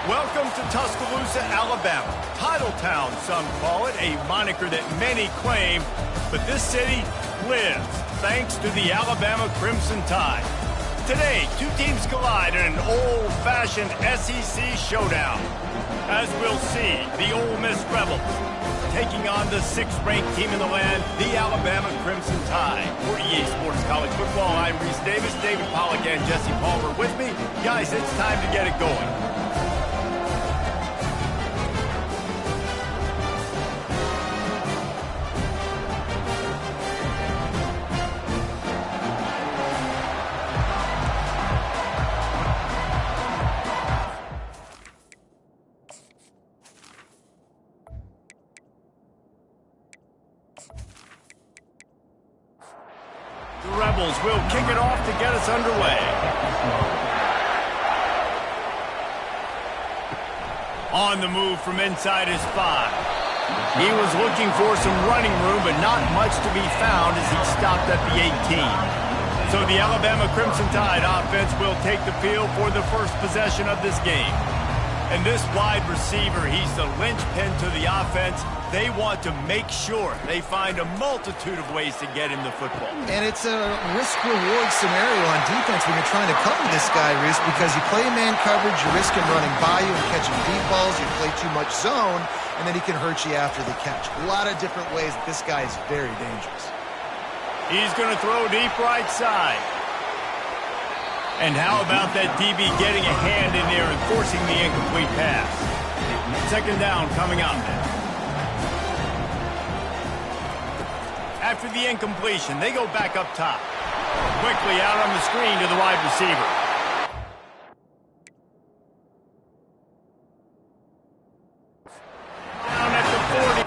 Welcome to Tuscaloosa, Alabama. Title Town, some call it, a moniker that many claim, but this city lives thanks to the Alabama Crimson Tide. Today, two teams collide in an old-fashioned SEC showdown. As we'll see, the Ole Miss Rebels taking on the sixth-ranked team in the land, the Alabama Crimson Tide. For EA Sports College Football, I'm Reese Davis, David Pollack, and Jesse Palmer with me. Guys, it's time to get it going. The Rebels will kick it off to get us underway. On the move from inside his 5. He was looking for some running room, but not much to be found as he stopped at the 18. So the Alabama Crimson Tide offense will take the field for the first possession of this game. And this wide receiver, he's the linchpin to the offense. They want to make sure they find a multitude of ways to get him the football. And it's a risk-reward scenario on defense when you're trying to cover this guy, Reese, because you play man coverage, you risk him running by you and catching deep balls, you play too much zone, and then he can hurt you after the catch. A lot of different ways that this guy is very dangerous. He's going to throw deep right side. And how about that DB getting a hand in there and forcing the incomplete pass? Second down coming up. After the incompletion, they go back up top. Quickly out on the screen to the wide receiver. Down at the 40.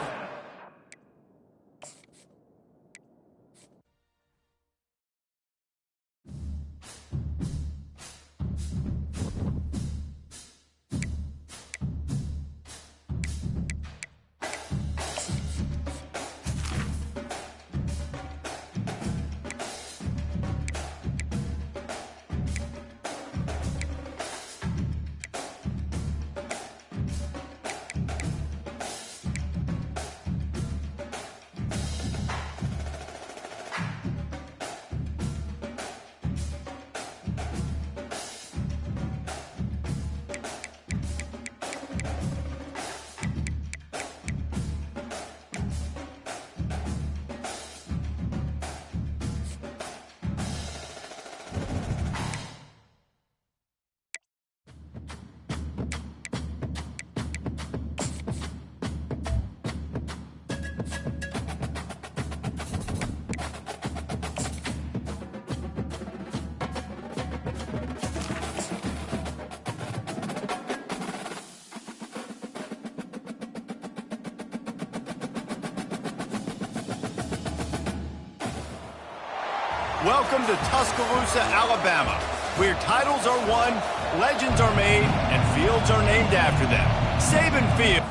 Welcome to Tuscaloosa, Alabama, where titles are won, legends are made, and fields are named after them. Saban Field.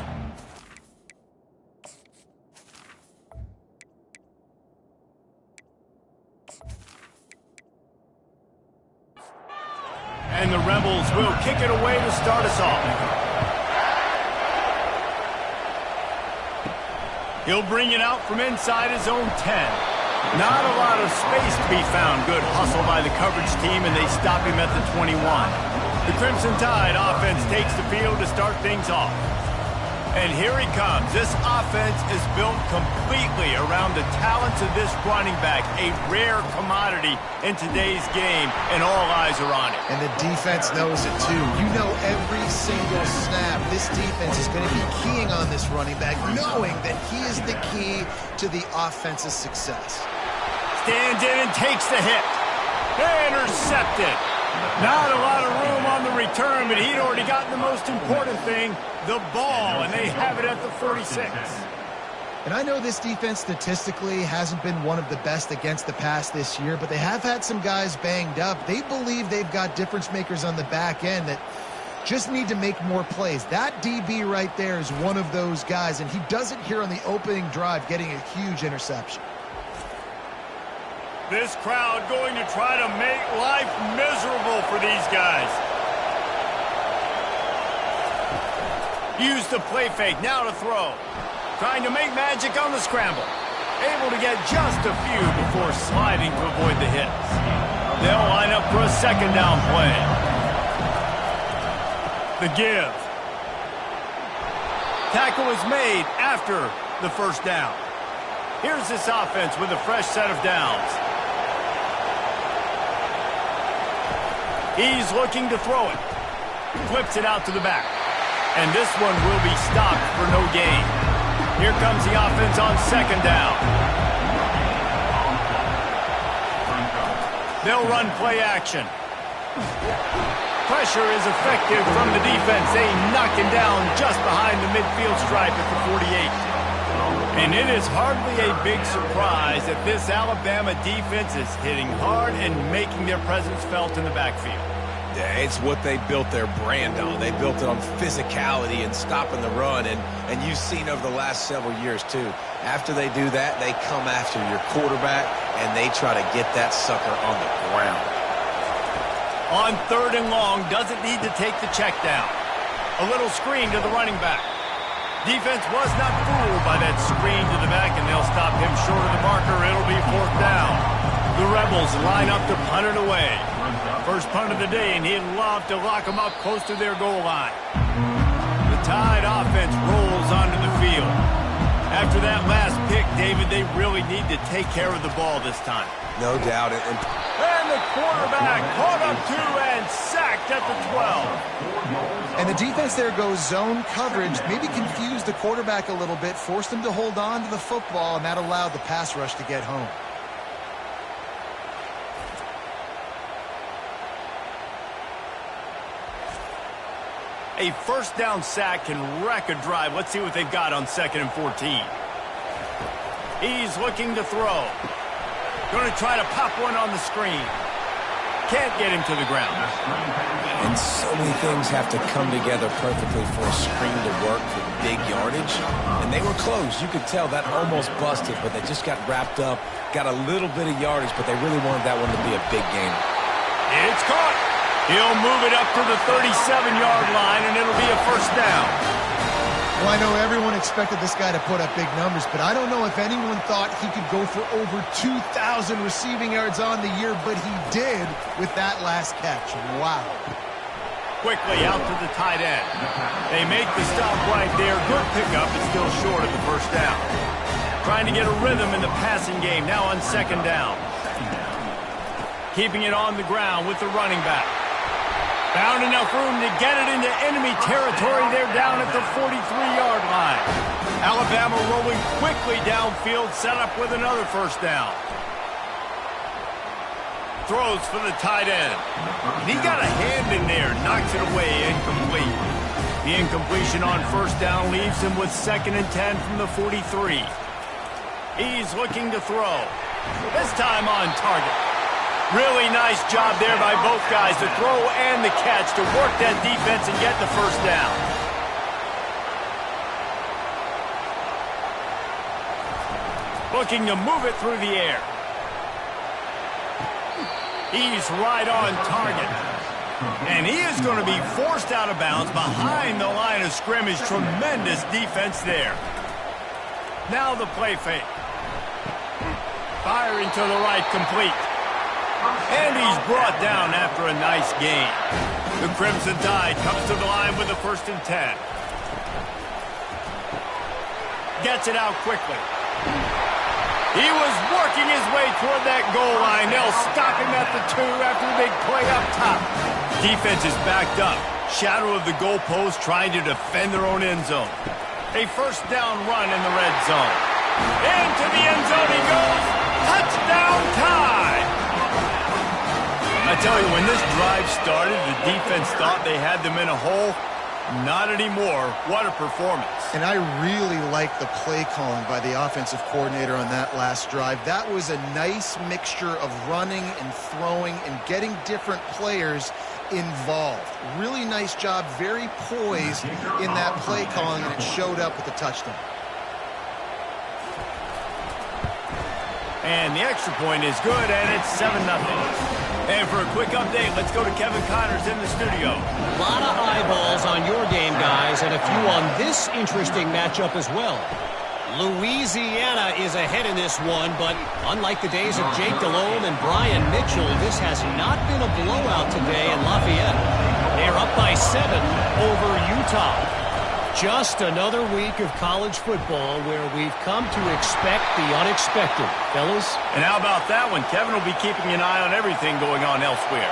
And the Rebels will kick it away to start us off. He'll bring it out from inside his own 10. Not a lot of space to be found. Good hustle by the coverage team, and they stop him at the 21. The Crimson Tide offense takes the field to start things off. And here he comes. This offense is built completely around the talents of this running back, a rare commodity in today's game, and all eyes are on it. And the defense knows it, too. You know every single snap, this defense is going to be keying on this running back, knowing that he is the key to the offense's success. Stands in and takes the hit. Intercepted. Not a lot of room on the return, but he'd already gotten the most important thing, the ball, and they have it at the 46. And I know this defense statistically hasn't been one of the best against the pass this year, but they have had some guys banged up. They believe they've got difference makers on the back end that just need to make more plays. That DB right there is one of those guys, and he does it here on the opening drive, getting a huge interception. This crowd going to try to make life miserable for these guys. Use the play fake, now to throw. Trying to make magic on the scramble. Able to get just a few before sliding to avoid the hits. They'll line up for a second down play. The give. Tackle is made after the first down. Here's this offense with a fresh set of downs. He's looking to throw it. Flips it out to the back. And this one will be stopped for no gain. Here comes the offense on second down. They'll run play action. Pressure is effective from the defense. They knock him down just behind the midfield stripe at the 48. And it is hardly a big surprise that this Alabama defense is hitting hard and making their presence felt in the backfield. Yeah, it's what they built their brand on. They built it on physicality and stopping the run, and you've seen over the last several years, too. After they do that, they come after your quarterback, and they try to get that sucker on the ground. On third and long, doesn't need to take the check down. A little screen to the running back. Defense was not fooled by that screen to the back, and they'll stop him short of the marker. It'll be fourth down. The Rebels line up to punt it away. First punt of the day, and he'd love to lock them up close to their goal line. The Tide offense rolls onto the field. After that last pick, David, they really need to take care of the ball this time. No doubt. And the quarterback caught up to and sacked at the 12. And the defense there goes zone coverage, maybe confused the quarterback a little bit, forced him to hold on to the football, and that allowed the pass rush to get home. A first down sack can wreck a drive. Let's see what they've got on 2nd and 14. He's looking to throw. Going to try to pop one on the screen. Can't get him to the ground. And so many things have to come together perfectly for a screen to work for big yardage. And they were close. You could tell that almost busted, but they just got wrapped up, got a little bit of yardage, but they really wanted that one to be a big game. It's caught. He'll move it up to the 37-yard line, and it'll be a first down. Well, I know everyone expected this guy to put up big numbers, but I don't know if anyone thought he could go for over 2,000 receiving yards on the year, but he did with that last catch. Wow. Quickly out to the tight end. They make the stop right there. Good pickup, but still short of the first down. Trying to get a rhythm in the passing game, now on second down. Keeping it on the ground with the running back. Found enough room to get it into enemy territory. They're down at the 43-yard line. Alabama rolling quickly downfield, set up with another first down. Throws for the tight end. He got a hand in there, knocks it away, incomplete. The incompletion on first down leaves him with 2nd and 10 from the 43. He's looking to throw. This time on target. Really nice job there by both guys, the throw and the catch, to work that defense and get the first down. Looking to move it through the air. He's right on target. And he is going to be forced out of bounds behind the line of scrimmage. Tremendous defense there. Now the play fake. Firing to the right, complete. And he's brought down after a nice gain. The Crimson Tide comes to the line with a 1st and 10. Gets it out quickly. He was working his way toward that goal line. They'll stop him at the 2 after the big play up top. Defense is backed up. Shadow of the goalpost, trying to defend their own end zone. A first down run in the red zone. Into the end zone he goes. Touchdown Tide! I tell you, when this drive started, the defense thought they had them in a hole. Not anymore. What a performance. And I really like the play calling by the offensive coordinator on that last drive. That was a nice mixture of running and throwing and getting different players involved. Really nice job, very poised in that play calling, and it showed up with the touchdown. And the extra point is good, and it's 7-0. And for a quick update, let's go to Kevin Connors in the studio. A lot of eyeballs on your game, guys, and a a few on this interesting matchup as well. Louisiana is ahead in this one, but unlike the days of Jake Delhomme and Brian Mitchell, this has not been a blowout today in Lafayette. They're up by 7 over Utah. Just another week of college football where we've come to expect the unexpected, fellas. And how about that one? Kevin will be keeping an eye on everything going on elsewhere.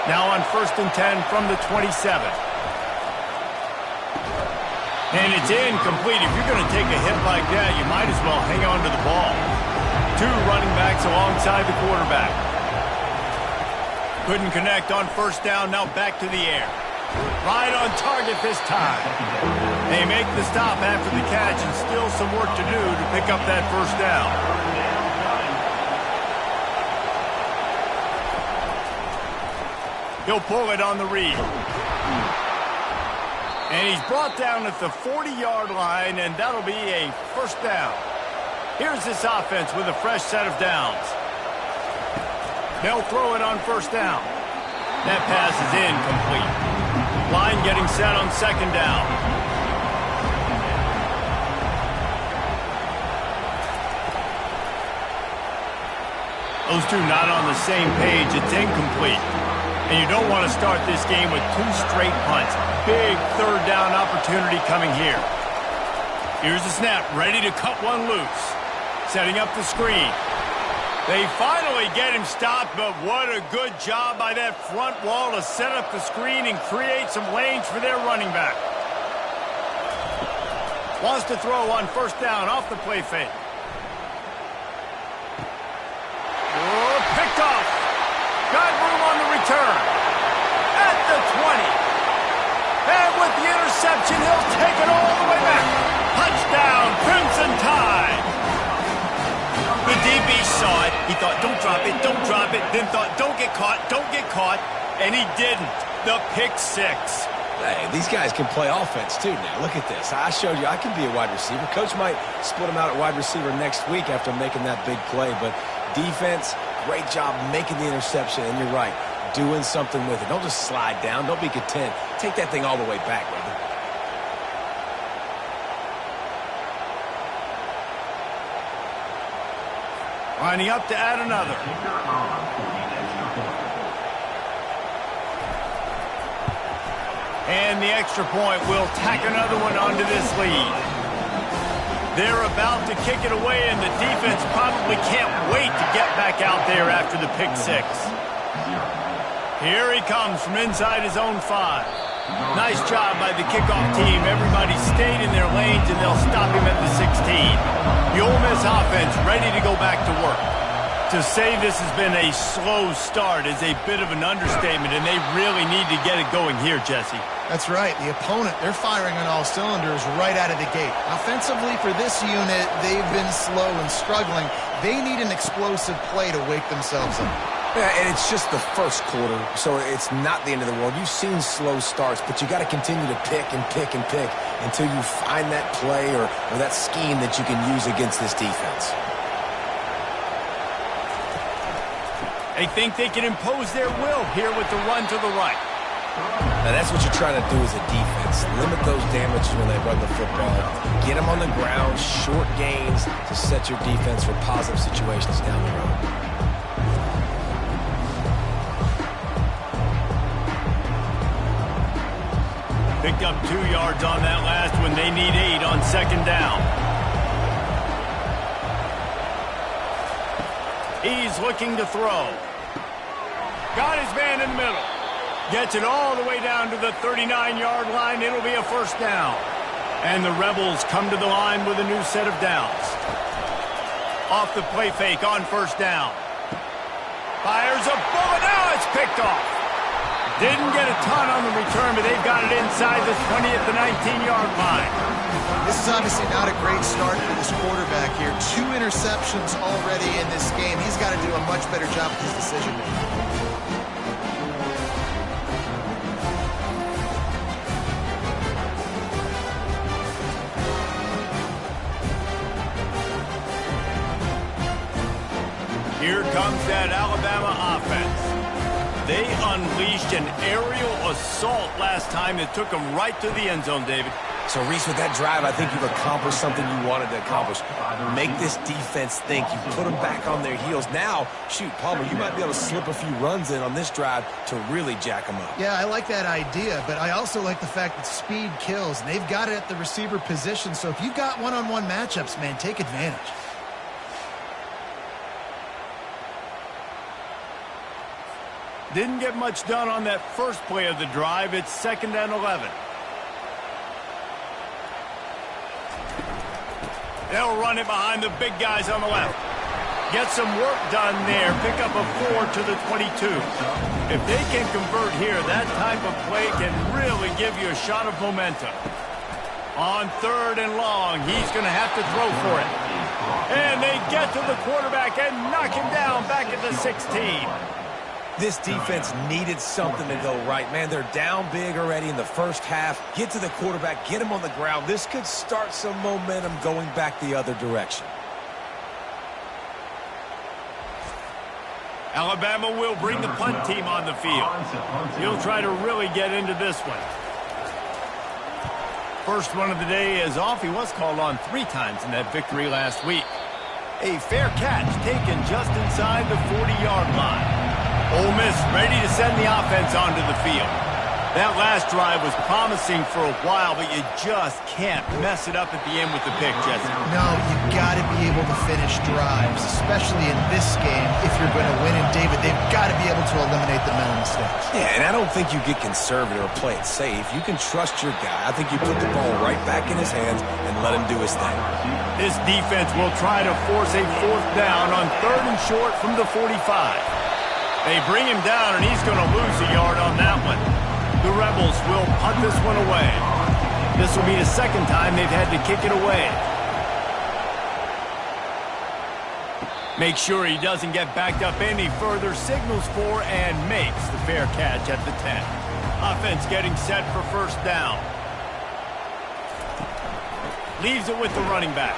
Now on 1st and 10 from the 27. And it's incomplete. If you're going to take a hit like that, you might as well hang on to the ball. 2 running backs alongside the quarterback. Couldn't connect on 1st down, now back to the air. Right on target this time. They make the stop after the catch and still some work to do to pick up that 1st down. He'll pull it on the read. And he's brought down at the 40-yard line, and that'll be a 1st down. Here's this offense with a fresh set of downs. They'll throw it on 1st down. That pass is incomplete. Line getting set on 2nd down. Those two not on the same page. It's incomplete. And you don't want to start this game with 2 straight punts. Big 3rd down opportunity coming here. Here's the snap, ready to cut one loose. Setting up the screen. They finally get him stopped, but what a good job by that front wall to set up the screen and create some lanes for their running back. Wants to throw on 1st down off the play fake. Oh, picked off. Got room on the return. At the 20. And with the interception, he'll take it all the way back. Touchdown, Crimson Tide. The DB saw it. He thought, don't drop it, don't drop it. Then thought, don't get caught, don't get caught. And he didn't. The pick 6. Hey, these guys can play offense too now. Look at this. I showed you I can be a wide receiver. Coach might split him out at wide receiver next week after making that big play. But defense, great job making the interception. And you're right, doing something with it. Don't just slide down. Don't be content. Take that thing all the way back, brother. Lining up to add another. And the extra point will tack another one onto this lead. They're about to kick it away, and the defense probably can't wait to get back out there after the pick 6. Here he comes from inside his own 5. Nice job by the kickoff team. Everybody stayed in their lanes, and they'll stop him at the 16. The Ole Miss offense ready to go back to work. To say this has been a slow start is a bit of an understatement, and they really need to get it going here, Jesse. That's right. The opponent, they're firing on all cylinders right out of the gate. Offensively, for this unit, they've been slow and struggling. They need an explosive play to wake themselves up. Yeah, and it's just the 1st quarter, so it's not the end of the world. You've seen slow starts, but you got to continue to pick and pick and pick until you find that play or that scheme that you can use against this defense. They think they can impose their will here with the run to the right. Now that's what you're trying to do as a defense. Limit those damages when they run the football. Get them on the ground, short gains to set your defense for positive situations down the road. Picked up 2 yards on that last one. They need 8 on 2nd down. He's looking to throw. Got his man in the middle. Gets it all the way down to the 39-yard line. It'll be a 1st down. And the Rebels come to the line with a new set of downs. Off the play fake on 1st down. Fires a bullet. Now it's picked off. Didn't get a ton on the return, but they've got it inside the 20 at the 19-yard line. This is obviously not a great start for this quarterback here. 2 interceptions already in this game. He's got to do a much better job with his decision-making. Here comes that Alabama offense. They unleashed an aerial assault last time that took them right to the end zone, David. So, Reese, with that drive, I think you've accomplished something you wanted to accomplish. Make this defense think. You put them back on their heels. Now, shoot, Palmer, you might be able to slip a few runs in on this drive to really jack them up. Yeah, I like that idea, but I also like the fact that speed kills, and they've got it at the receiver position. So if you've got one-on-one matchups, man, take advantage. Didn't get much done on that first play of the drive. It's 2nd and 11. They'll run it behind the big guys on the left. Get some work done there. Pick up a 4 to the 22. If they can convert here, that type of play can really give you a shot of momentum. On 3rd and long, he's going to have to throw for it. And they get to the quarterback and knock him down back at the 16. This defense needed something to go right. Man, they're down big already in the first half. Get to the quarterback, get him on the ground. This could start some momentum going back the other direction. Alabama will bring the punt team on the field. He'll try to really get into this one. First one of the day is off. He was called on 3 times in that victory last week. A fair catch taken just inside the 40-yard line. Ole Miss ready to send the offense onto the field. That last drive was promising for a while, but you just can't mess it up at the end with the pick, Jesse. No, you've got to be able to finish drives, especially in this game. If you're going to win, and David, they've got to be able to eliminate the mental mistakes. Yeah, and I don't think you get conservative or play it safe. You can trust your guy. I think you put the ball right back in his hands and let him do his thing. This defense will try to force a 4th down on 3rd and short from the 45. They bring him down, and he's going to lose a yard on that one. The Rebels will punt this one away. This will be the 2nd time they've had to kick it away. Make sure he doesn't get backed up any further, signals for and makes the fair catch at the 10. Offense getting set for 1st down. Leaves it with the running back.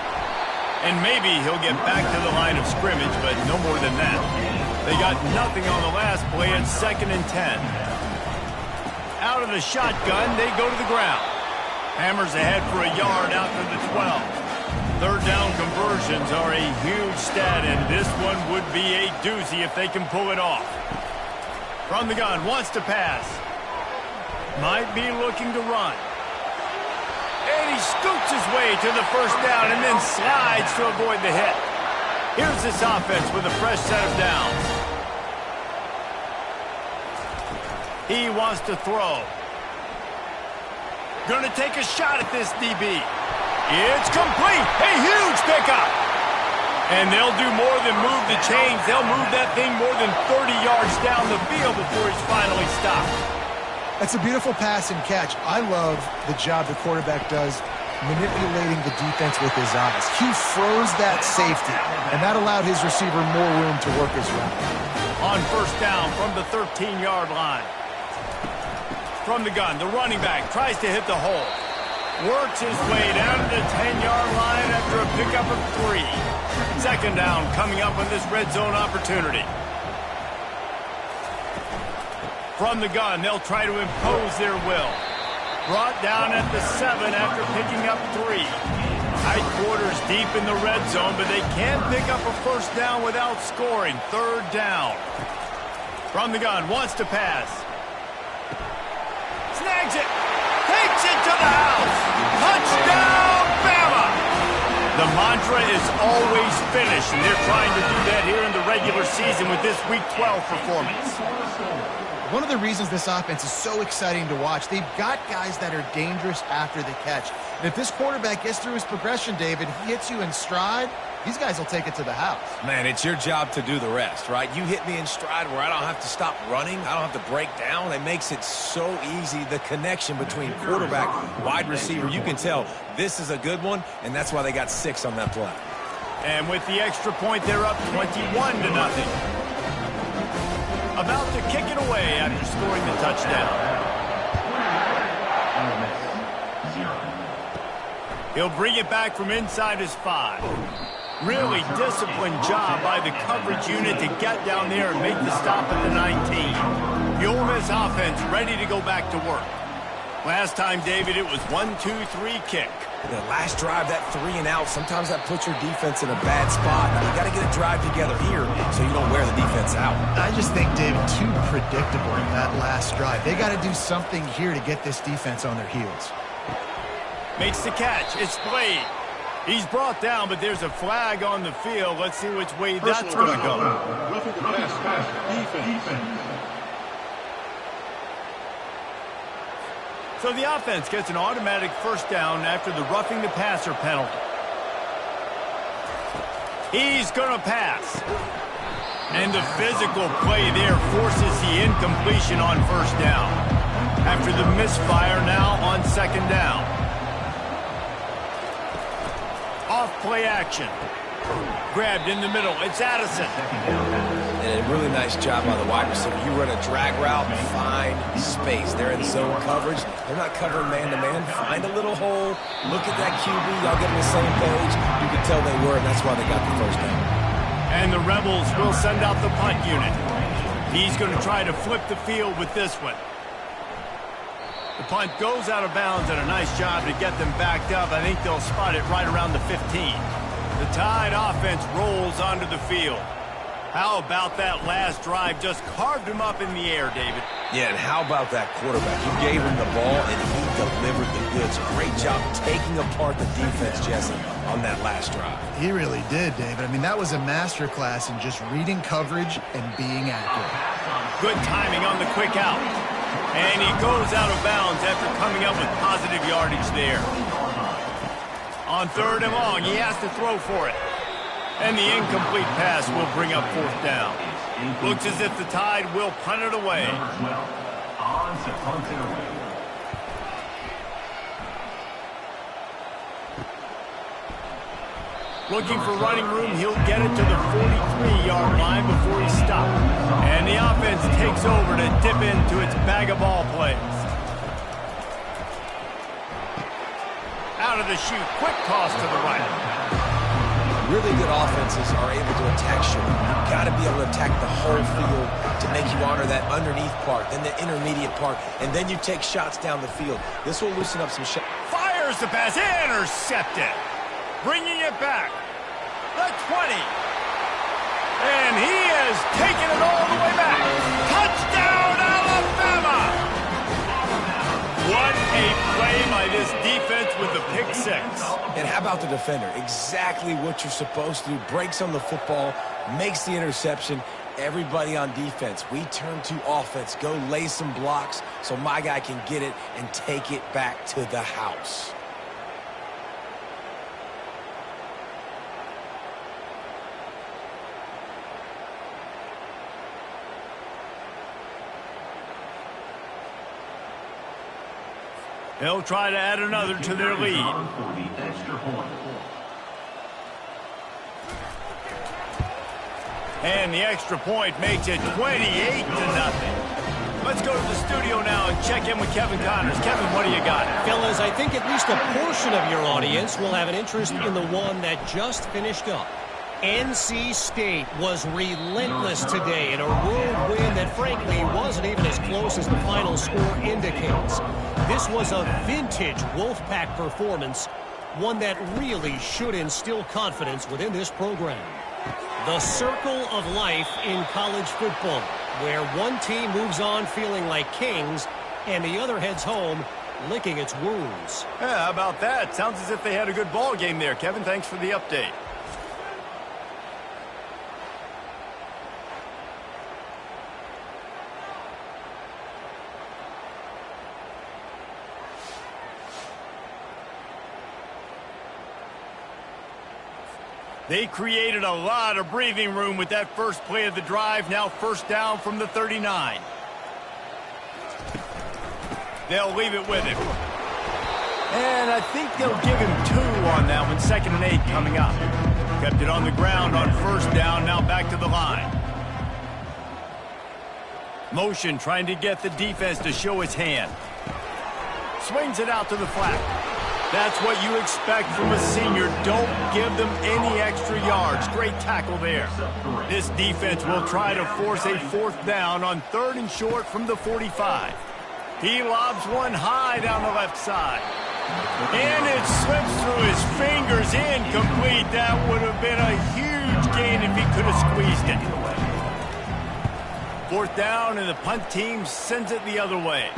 And maybe he'll get back to the line of scrimmage, but no more than that. They got nothing on the last play at 2nd and 10. Out of the shotgun, they go to the ground. Hammers ahead for a yard out to the 12. 3rd down conversions are a huge stat, and this one would be a doozy if they can pull it off. From the gun, wants to pass. Might be looking to run. And he scoots his way to the 1st down and then slides to avoid the hit. Here's this offense with a fresh set of downs. He wants to throw. Going to take a shot at this DB. It's complete. A huge pickup. And they'll do more than move the chains. They'll move that thing more than 30 yards down the field before he's finally stopped. That's a beautiful pass and catch. I love the job the quarterback does manipulating the defense with his eyes. He froze that safety, and that allowed his receiver more room to work his route. On 1st down from the 13-yard line. From the gun, the running back tries to hit the hole. Works his way down to the 10-yard line after a pickup of 3. 2nd down coming up on this red zone opportunity. From the gun, they'll try to impose their will. Brought down at the 7 after picking up 3. Tight quarters deep in the red zone, but they can't pick up a 1st down without scoring. 3rd down. From the gun, wants to pass. Snags it. Takes it to the house. Touchdown, Bama! The mantra is always finish, and they're trying to do that here in the regular season with this Week 12 performance. One of the reasons this offense is so exciting to watch, they've got guys that are dangerous after the catch. And if this quarterback gets through his progression, David, he hits you in stride, these guys will take it to the house. Man, it's your job to do the rest, right? You hit me in stride where I don't have to stop running. I don't have to break down. It makes it so easy, the connection between quarterback, wide receiver. You can tell this is a good one, and that's why they got 6 on that play. And with the extra point, they're up 21-0. About to kick it away after scoring the touchdown. He'll bring it back from inside his 5. Really disciplined job by the coverage unit to get down there and make the stop at the 19. The Ole Miss offense ready to go back to work. Last time, David, it was 1-2-3 kick. The last drive, that 3 and out, sometimes that puts your defense in a bad spot. You got to get a drive together here so you don't wear the defense out. I just think, David, too predictable in that last drive. They got to do something here to get this defense on their heels. Makes the catch. It's Blade. He's brought down, but there's a flag on the field. Let's see which way that's going to go. Roughing the pass, defense. So the offense gets an automatic first down after the roughing the passer penalty. He's going to pass. And the physical play there forces the incompletion on first down. After the misfire now on second down. Off play action. Grabbed in the middle. It's Addison. And a really nice job by the wide receiver. You run a drag route, find space. They're in zone coverage. They're not covering man-to-man. Find a little hole. Look at that QB. Y'all get on the same page. You can tell they were, and that's why they got the first down. And the Rebels will send out the punt unit. He's going to try to flip the field with this one. The punt goes out of bounds, and a nice job to get them backed up. I think they'll spot it right around the 15. The Tide offense rolls onto the field. How about that last drive? Just carved him up in the air, David. Yeah, and how about that quarterback? You gave him the ball, and he delivered the goods. Great job taking apart the defense, Jesse, on that last drive. He really did, David. I mean, that was a masterclass in just reading coverage and being accurate. Good timing on the quick out. And he goes out of bounds after coming up with positive yardage there. On third and long, he has to throw for it. And the incomplete pass will bring up fourth down. Looks as if the Tide will punt it away. Looking for running room, he'll get it to the 43-yard line before he stops. And the offense takes over to dip into its bag of ball plays. Out of the chute, quick toss to the right. Really good offenses are able to attack short. You've got to be able to attack the whole field to make you honor that underneath part, then the intermediate part, and then you take shots down the field. This will loosen up some shots. Fires the pass, intercepted. Bringing it back. The 20. And he has taken it all the way back. Touchdown, Alabama! What a play by this defense with the pick six. And how about the defender? Exactly what you're supposed to do. Breaks on the football, makes the interception. Everybody on defense, we turn to offense. Go lay some blocks so my guy can get it and take it back to the house. They'll try to add another to their lead. And the extra point makes it 28-0. Let's go to the studio now and check in with Kevin Connors. Kevin, what do you got? Fellas, I think at least a portion of your audience will have an interest in the one that just finished up. NC State was relentless today in a road win that frankly wasn't even as close as the final score indicates. This was a vintage Wolfpack performance, one that really should instill confidence within this program. The circle of life in college football, where one team moves on feeling like kings and the other heads home licking its wounds. Yeah, how about that? Sounds as if they had a good ball game there. Kevin, thanks for the update. They created a lot of breathing room with that first play of the drive. Now first down from the 39. They'll leave it with him. And I think they'll give him 2 on that one. 2nd and 8 coming up. Kept it on the ground on first down. Now back to the line. Motion trying to get the defense to show its hand. Swings it out to the flat. That's what you expect from a senior. Don't give them any extra yards. Great tackle there. This defense will try to force a 4th down on 3rd and short from the 45. He lobs one high down the left side. And it slips through his fingers, incomplete. That would have been a huge gain if he could have squeezed it. 4th down, and the punt team sends it the other way.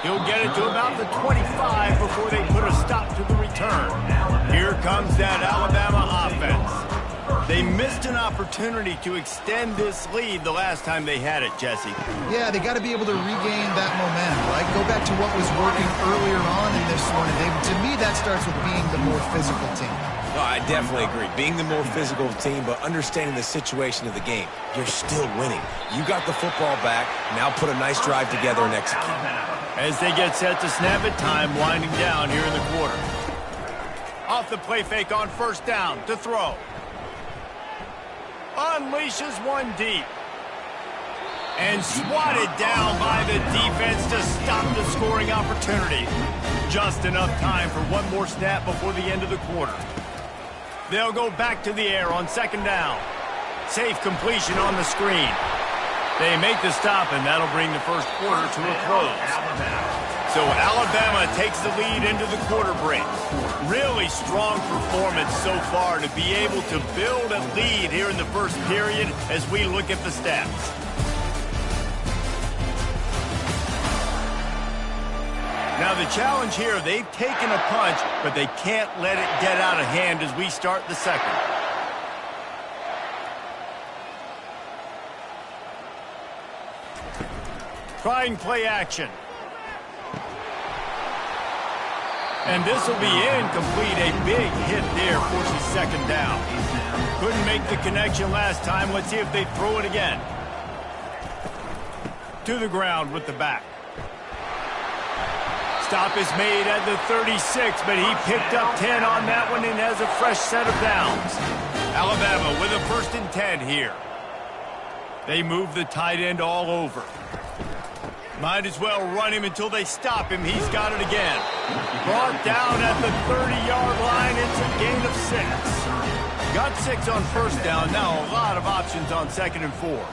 He'll get it to about the 25 before they put a stop to the return. Here comes that Alabama offense. They missed an opportunity to extend this lead the last time they had it, Jesse. Yeah, they got to be able to regain that momentum, right? Go back to what was working earlier on in this one. And to me, that starts with being the more physical team. No, I definitely agree. Being the more physical team, but understanding the situation of the game. You're still winning. You got the football back. Now put a nice drive together and execute. As they get set to snap it, time winding down here in the quarter. Off the play fake on 1st down to throw. Unleashes one deep. And swatted down by the defense to stop the scoring opportunity. Just enough time for one more snap before the end of the quarter. They'll go back to the air on 2nd down. Safe completion on the screen. They make the stop, and that'll bring the first quarter to a close. So Alabama takes the lead into the quarter break. Really strong performance so far to be able to build a lead here in the first period as we look at the stats. Now the challenge here, they've taken a punch, but they can't let it get out of hand as we start the second. Trying play action. And this will be incomplete. A big hit there forces 2nd down. Couldn't make the connection last time. Let's see if they throw it again. To the ground with the back. Stop is made at the 36, but he picked up 10 on that one and has a fresh set of downs. Alabama with a 1st and 10 here. They move the tight end all over. Might as well run him until they stop him. He's got it again. Brought down at the 30-yard line. It's a gain of 6. Got 6 on 1st down. Now a lot of options on 2nd and 4.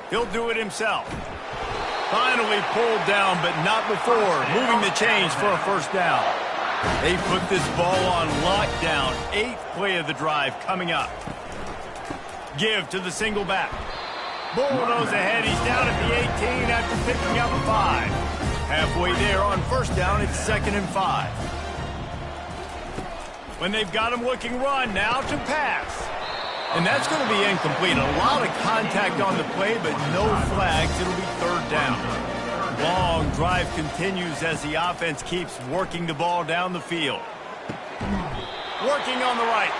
He'll do it himself. Finally pulled down, but not before moving the chains for a 1st down. They put this ball on lockdown. 8th play of the drive coming up. Give to the single back. Bulldoze ahead. He's down at the 18 after picking up 5. Halfway there on 1st down, it's 2nd and 5. When they've got him looking run, now to pass. And that's going to be incomplete. A lot of contact on the play, but no flags. It'll be 3rd down. Long drive continues as the offense keeps working the ball down the field. Working on the right.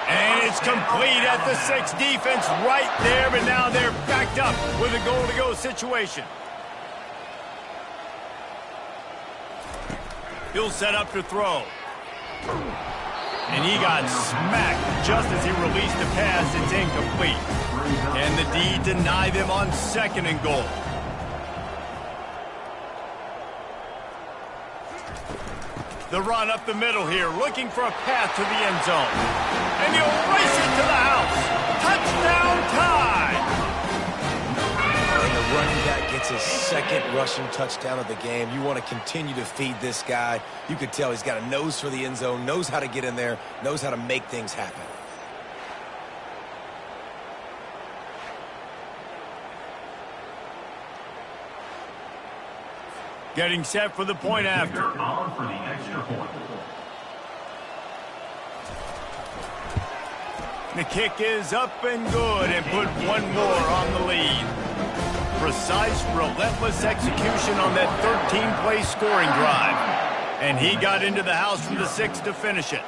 And it's complete at the 6. Defense right there, but now they're backed up with a goal-to-go situation. He'll set up to throw. And he got smacked just as he released the pass. It's incomplete. And the D deny them on 2nd and goal. The run up the middle here, looking for a path to the end zone. And he'll race it to the house. Touchdown tie! And the running back gets his 2nd rushing touchdown of the game. You want to continue to feed this guy. You could tell he's got a nose for the end zone, knows how to get in there, knows how to make things happen. Getting set for the point after. The kick is up and good and put one more on the lead. Precise, relentless execution on that 13-play scoring drive. And he got into the house from the 6 to finish it.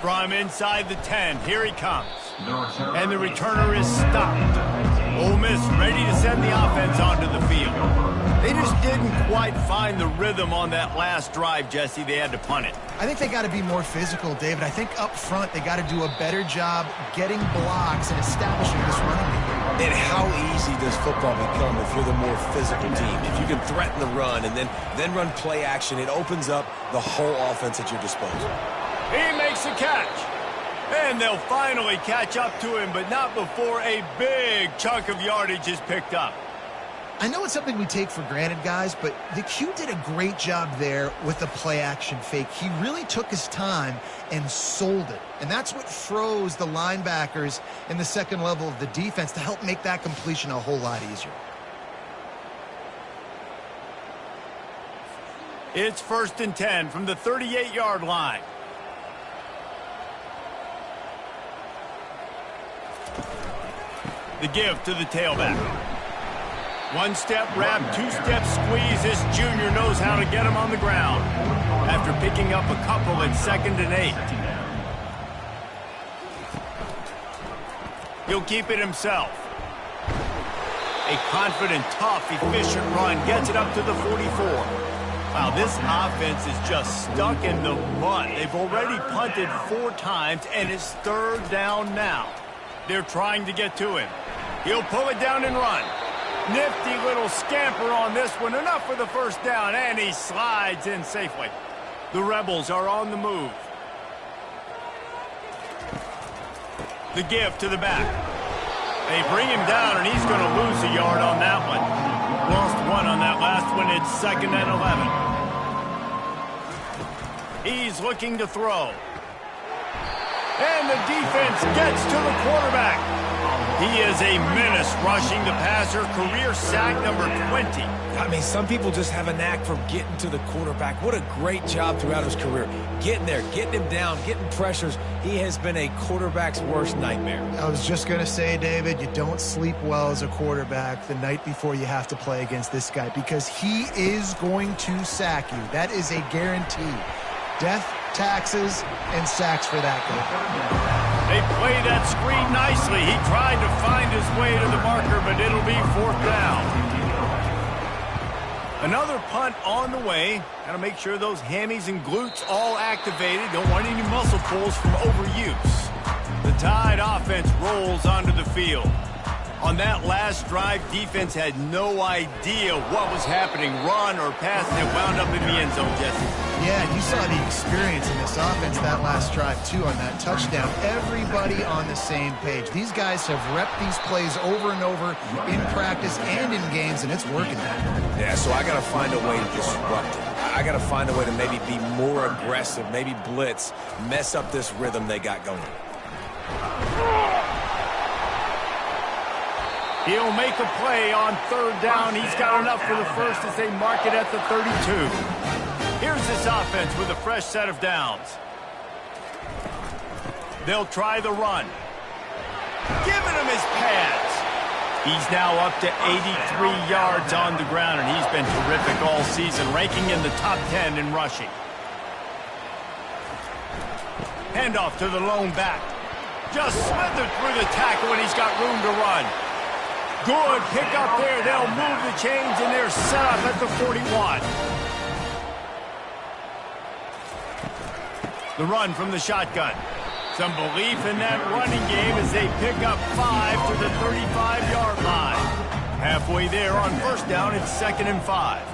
From inside the 10, here he comes. And the returner is stopped. Ole Miss ready to send the offense onto the field. They just didn't quite find the rhythm on that last drive, Jesse. They had to punt it. I think they got to be more physical, David. I think up front they got to do a better job getting blocks and establishing this running game. And how easy does football become if you're the more physical team? If you can threaten the run and then run play action, it opens up the whole offense at your disposal. He makes the catch. And they'll finally catch up to him, but not before a big chunk of yardage is picked up. I know it's something we take for granted, guys, but the Q did a great job there with the play-action fake. He really took his time and sold it. And that's what froze the linebackers in the second level of the defense to help make that completion a whole lot easier. It's 1st and 10 from the 38-yard line. The give to the tailback. One-step wrap, two-step squeeze. This junior knows how to get him on the ground after picking up a couple at 2nd and 8. He'll keep it himself. A confident, tough, efficient run gets it up to the 44. Wow, this offense is just stuck in the mud. They've already punted 4 times, and it's 3rd down now. They're trying to get to him. He'll pull it down and run. Nifty little scamper on this one. Enough for the 1st down, and he slides in safely. The Rebels are on the move. The give to the back. They bring him down, and he's going to lose a yard on that one. Lost 1 on that last one. It's 2nd and 11. He's looking to throw. And the defense gets to the quarterback. He is a menace rushing the passer. Career sack number 20. I mean, some people just have a knack for getting to the quarterback. What a great job throughout his career. Getting there, getting him down, getting pressures. He has been a quarterback's worst nightmare. I was just going to say, David, you don't sleep well as a quarterback the night before you have to play against this guy because he is going to sack you. That is a guarantee. Death, taxes, and sacks for that guy. They play that screen nicely. He tried to find his way to the marker, but it'll be 4th down. Another punt on the way. Got to make sure those hammies and glutes all activated. Don't want any muscle pulls from overuse. The Tide offense rolls onto the field. On that last drive, defense had no idea what was happening, run or pass, and it wound up in the end zone, Jesse. Yeah, and you saw the experience in this offense that last drive, too, on that touchdown. Everybody on the same page. These guys have repped these plays over and over in practice and in games, and it's working now. Yeah, so I got to find a way to disrupt it. I got to find a way to maybe be more aggressive, maybe blitz, mess up this rhythm they got going. He'll make a play on 3rd down. He's got enough for the 1st as they mark it at the 32. Here's this offense with a fresh set of downs. They'll try the run. Giving him his pads. He's now up to 83 yards on the ground, and he's been terrific all season, ranking in the top 10 in rushing. Handoff to the lone back. Just slithered through the tackle, and he's got room to run. Good pick up there. They'll move the chains, and they're set up at the 41. The run from the shotgun. Some belief in that running game as they pick up 5 to the 35-yard line. Halfway there on 1st down, it's 2nd and 5.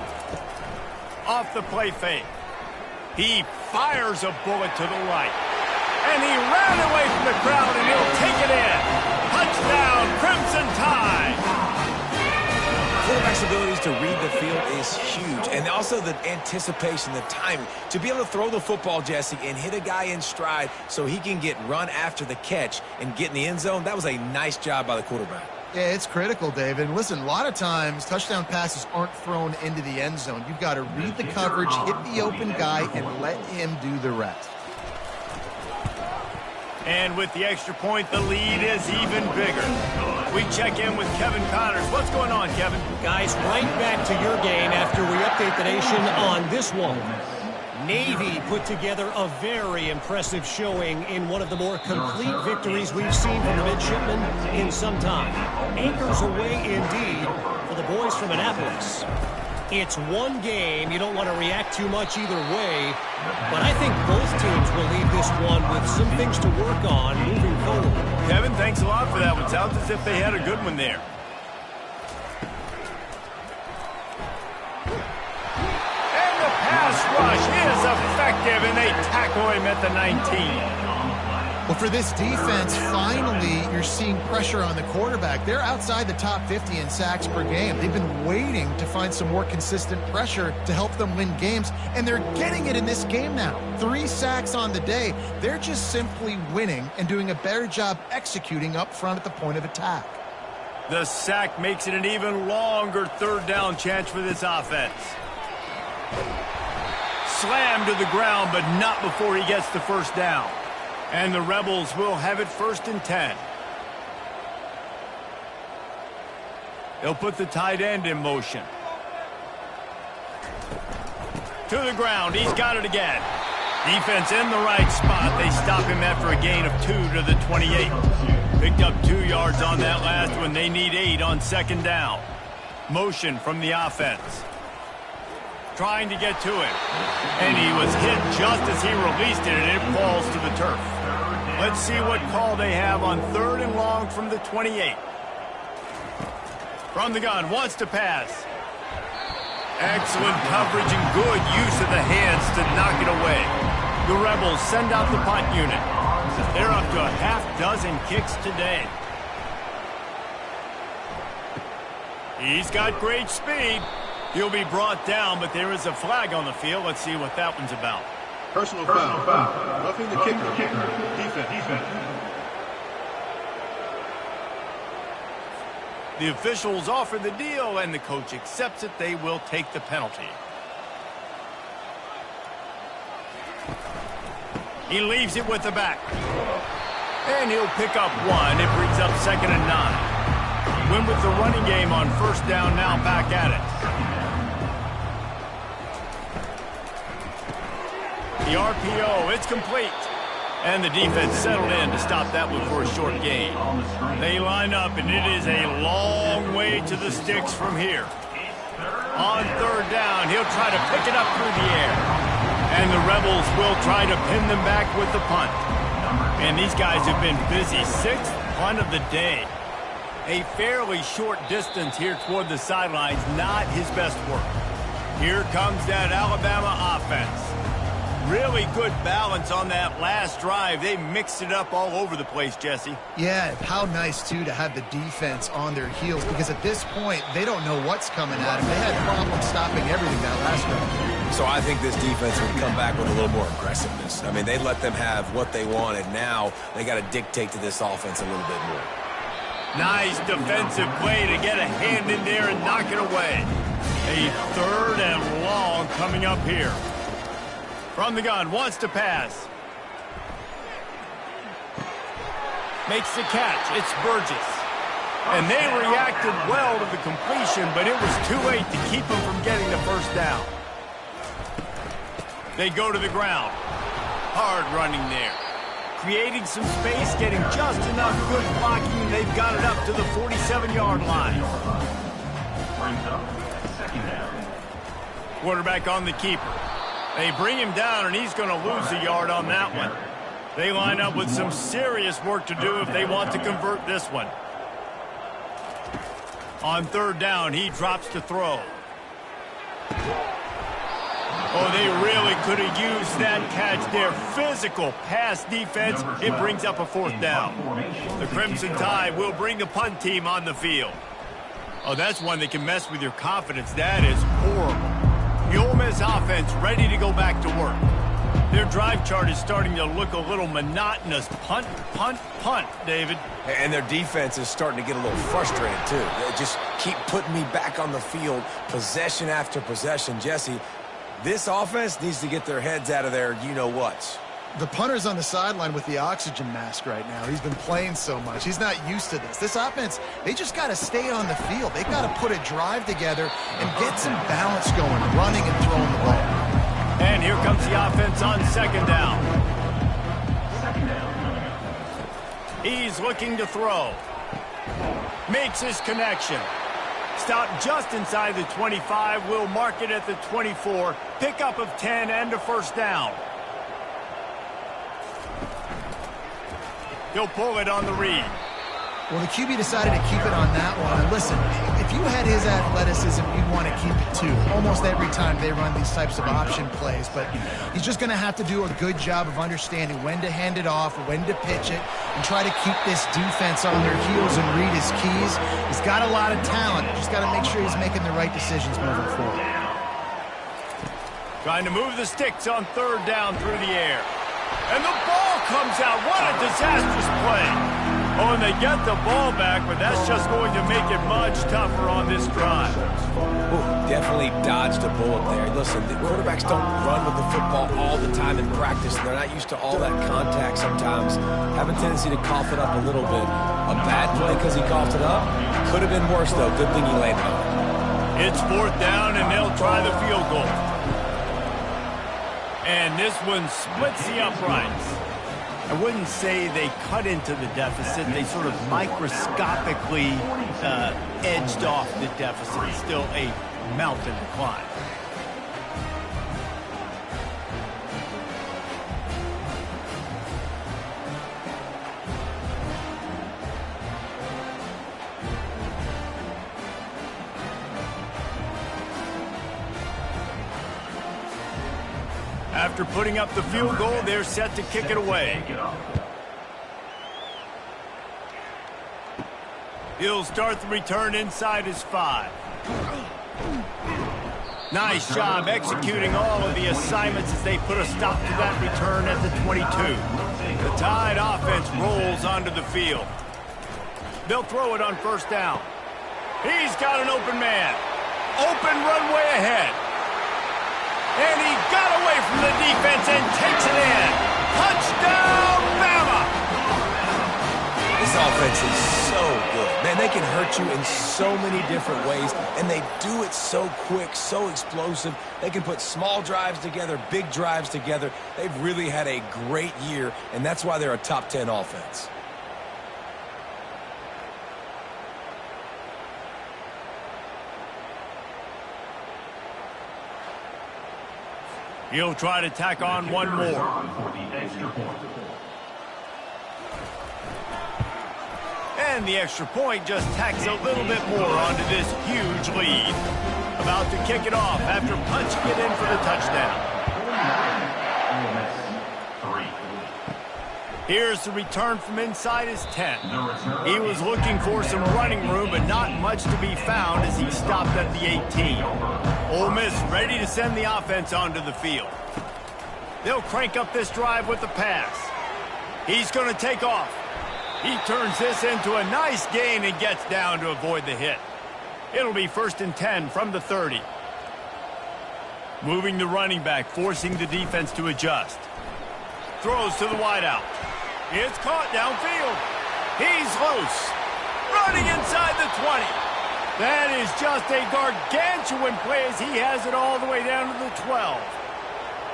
Off the play fake. He fires a bullet to the right. And he ran away from the crowd, and he'll take it in. Touchdown, Crimson Tide. Quarterback's abilities to read the field is huge. And also the anticipation, the timing. To be able to throw the football, Jesse, and hit a guy in stride so he can get run after the catch and get in the end zone, that was a nice job by the quarterback. Yeah, it's critical, David. And listen, a lot of times touchdown passes aren't thrown into the end zone. You've got to read the coverage, hit the open guy, and let him do the rest. And with the extra point, the lead is even bigger. We check in with Kevin Connors. What's going on, Kevin? Guys, right back to your game after we update the nation on this one. Navy put together a very impressive showing in one of the more complete victories we've seen from the midshipmen in some time. Anchors away indeed for the boys from Annapolis. It's one game. You don't want to react too much either way, but I think both teams will leave this one with some things to work on moving forward. Kevin, thanks a lot for that one. Sounds as if they had a good one there. And the pass rush is effective, and they tackle him at the 19. Well, for this defense, finally, you're seeing pressure on the quarterback. They're outside the top 50 in sacks per game. They've been waiting to find some more consistent pressure to help them win games, and they're getting it in this game now. 3 sacks on the day. They're just simply winning and doing a better job executing up front at the point of attack. The sack makes it an even longer third down chance for this offense. Slammed to the ground, but not before he gets the first down. And the Rebels will have it 1st and 10. They'll put the tight end in motion. To the ground. He's got it again. Defense in the right spot. They stop him after a gain of 2 to the 28. Picked up 2 yards on that last one. They need 8 on 2nd down. Motion from the offense. Trying to get to it. And he was hit just as he released it, and it falls to the turf. Let's see what call they have on 3rd and long from the 28. From the gun, wants to pass. Excellent coverage and good use of the hands to knock it away. The Rebels send out the punt unit. They're up to a half-dozen kicks today. He's got great speed. He'll be brought down, but there is a flag on the field. Let's see what that one's about. Personal foul. Roughing the kicker. Defense. The officials offer the deal, and the coach accepts it. They will take the penalty. He leaves it with the back. And he'll pick up 1. It brings up 2nd and 9. Win with the running game on 1st down, now back at it. The RPO, it's complete. And the defense settled in to stop that one for a short gain. They line up, and it is a long way to the sticks from here. On 3rd down, he'll try to pick it up through the air. And the Rebels will try to pin them back with the punt. And these guys have been busy. 6th punt of the day. A fairly short distance here toward the sidelines, not his best work. Here comes that Alabama offense. Really good balance on that last drive. They mixed it up all over the place, Jesse. Yeah, how nice, too, to have the defense on their heels, because at this point, they don't know what's coming at them. They had problems stopping everything that last drive. So I think this defense would come back with a little more aggressiveness. I mean, they let them have what they wanted. Now they got to dictate to this offense a little bit more. Nice defensive play to get a hand in there and knock it away. A 3rd and long coming up here. From the gun, wants to pass. Makes the catch. It's Burgess. And they reacted well to the completion, but it was too late to keep them from getting the first down. They go to the ground. Hard running there. Creating some space, getting just enough good blocking. They've got it up to the 47-yard line. Quarterback on the keeper. They bring him down, and he's going to lose a yard on that one. They line up with some serious work to do if they want to convert this one. On 3rd down, he drops to throw. Oh, they really could have used that catch there. Physical pass defense. It brings up a 4th down. The Crimson Tide will bring the punt team on the field. Oh, that's one that can mess with your confidence. That is horrible. The Ole Miss offense ready to go back to work. Their drive chart is starting to look a little monotonous. Punt, punt, punt, David. And their defense is starting to get a little frustrated, too. They just keep putting me back on the field, possession after possession. Jesse, this offense needs to get their heads out of their you-know-whats. The punter's on the sideline with the oxygen mask right now. He's been playing so much. He's not used to this. This offense, they just got to stay on the field. They got to put a drive together and get some balance going, running and throwing the ball. And here comes the offense on 2nd down. He's looking to throw. Makes his connection. Stop just inside the 25. We'll mark it at the 24. Pickup of 10 and a first down. He'll pull it on the read. Well, the QB decided to keep it on that one. And listen, if you you had his athleticism, you'd want to keep it too. Almost every time they run these types of option plays, but he's just going to have to do a good job of understanding when to hand it off, when to pitch it, and try to keep this defense on their heels and read his keys. He's got a lot of talent. Just got to make sure he's making the right decisions moving forward. Trying to move the sticks on third down through the air. And the ball comes out. What a disastrous play. Oh, and they get the ball back, but that's just going to make it much tougher on this drive. Ooh, definitely dodged a bullet there. Listen, the quarterbacks don't run with the football all the time in practice. They're not used to all that contact sometimes. Have a tendency to cough it up a little bit. A bad play because he coughed it up? Could have been worse, though. Good thing he landed on it. It's fourth down, and they'll try the field goal. And this one splits the uprights. I wouldn't say they cut into the deficit. They sort of microscopically edged off the deficit. Still a mountain to climb. After putting up the field goal, they're set to kick it away. He'll start the return inside his 5. Nice job executing all of the assignments as they put a stop to that return at the 22. The Tide offense rolls onto the field. They'll throw it on first down. He's got an open man. Open runway ahead. And he got away from the defense and takes it in. Touchdown, Bama! This offense is so good. Man, they can hurt you in so many different ways, and they do it so quick, so explosive. They can put small drives together, big drives together. They've really had a great year, and that's why they're a top 10 offense. He'll try to tack on one more. And the extra point just tacks a little bit more onto this huge lead. About to kick it off after punching it in for the touchdown. Here's the return from inside his 10. He was looking for some running room, but not much to be found as he stopped at the 18. Ole Miss ready to send the offense onto the field. They'll crank up this drive with the pass. He's going to take off. He turns this into a nice gain and gets down to avoid the hit. It'll be 1st and 10 from the 30. Moving the running back, forcing the defense to adjust. Throws to the wideout. It's caught downfield. He's loose. Running inside the 20. That is just a gargantuan play as he has it all the way down to the 12.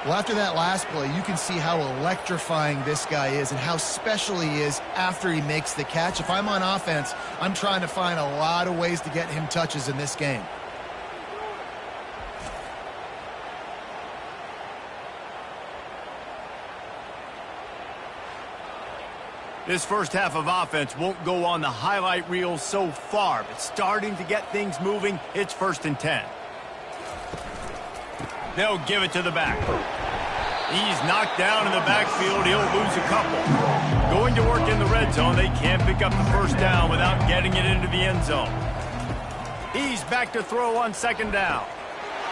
Well, after that last play, you can see how electrifying this guy is and how special he is after he makes the catch. If I'm on offense, I'm trying to find a lot of ways to get him touches in this game. This first half of offense won't go on the highlight reel so far, but starting to get things moving, it's 1st and 10. They'll give it to the back. He's knocked down in the backfield. He'll lose a couple. Going to work in the red zone. They can't pick up the first down without getting it into the end zone. He's back to throw on 2nd down.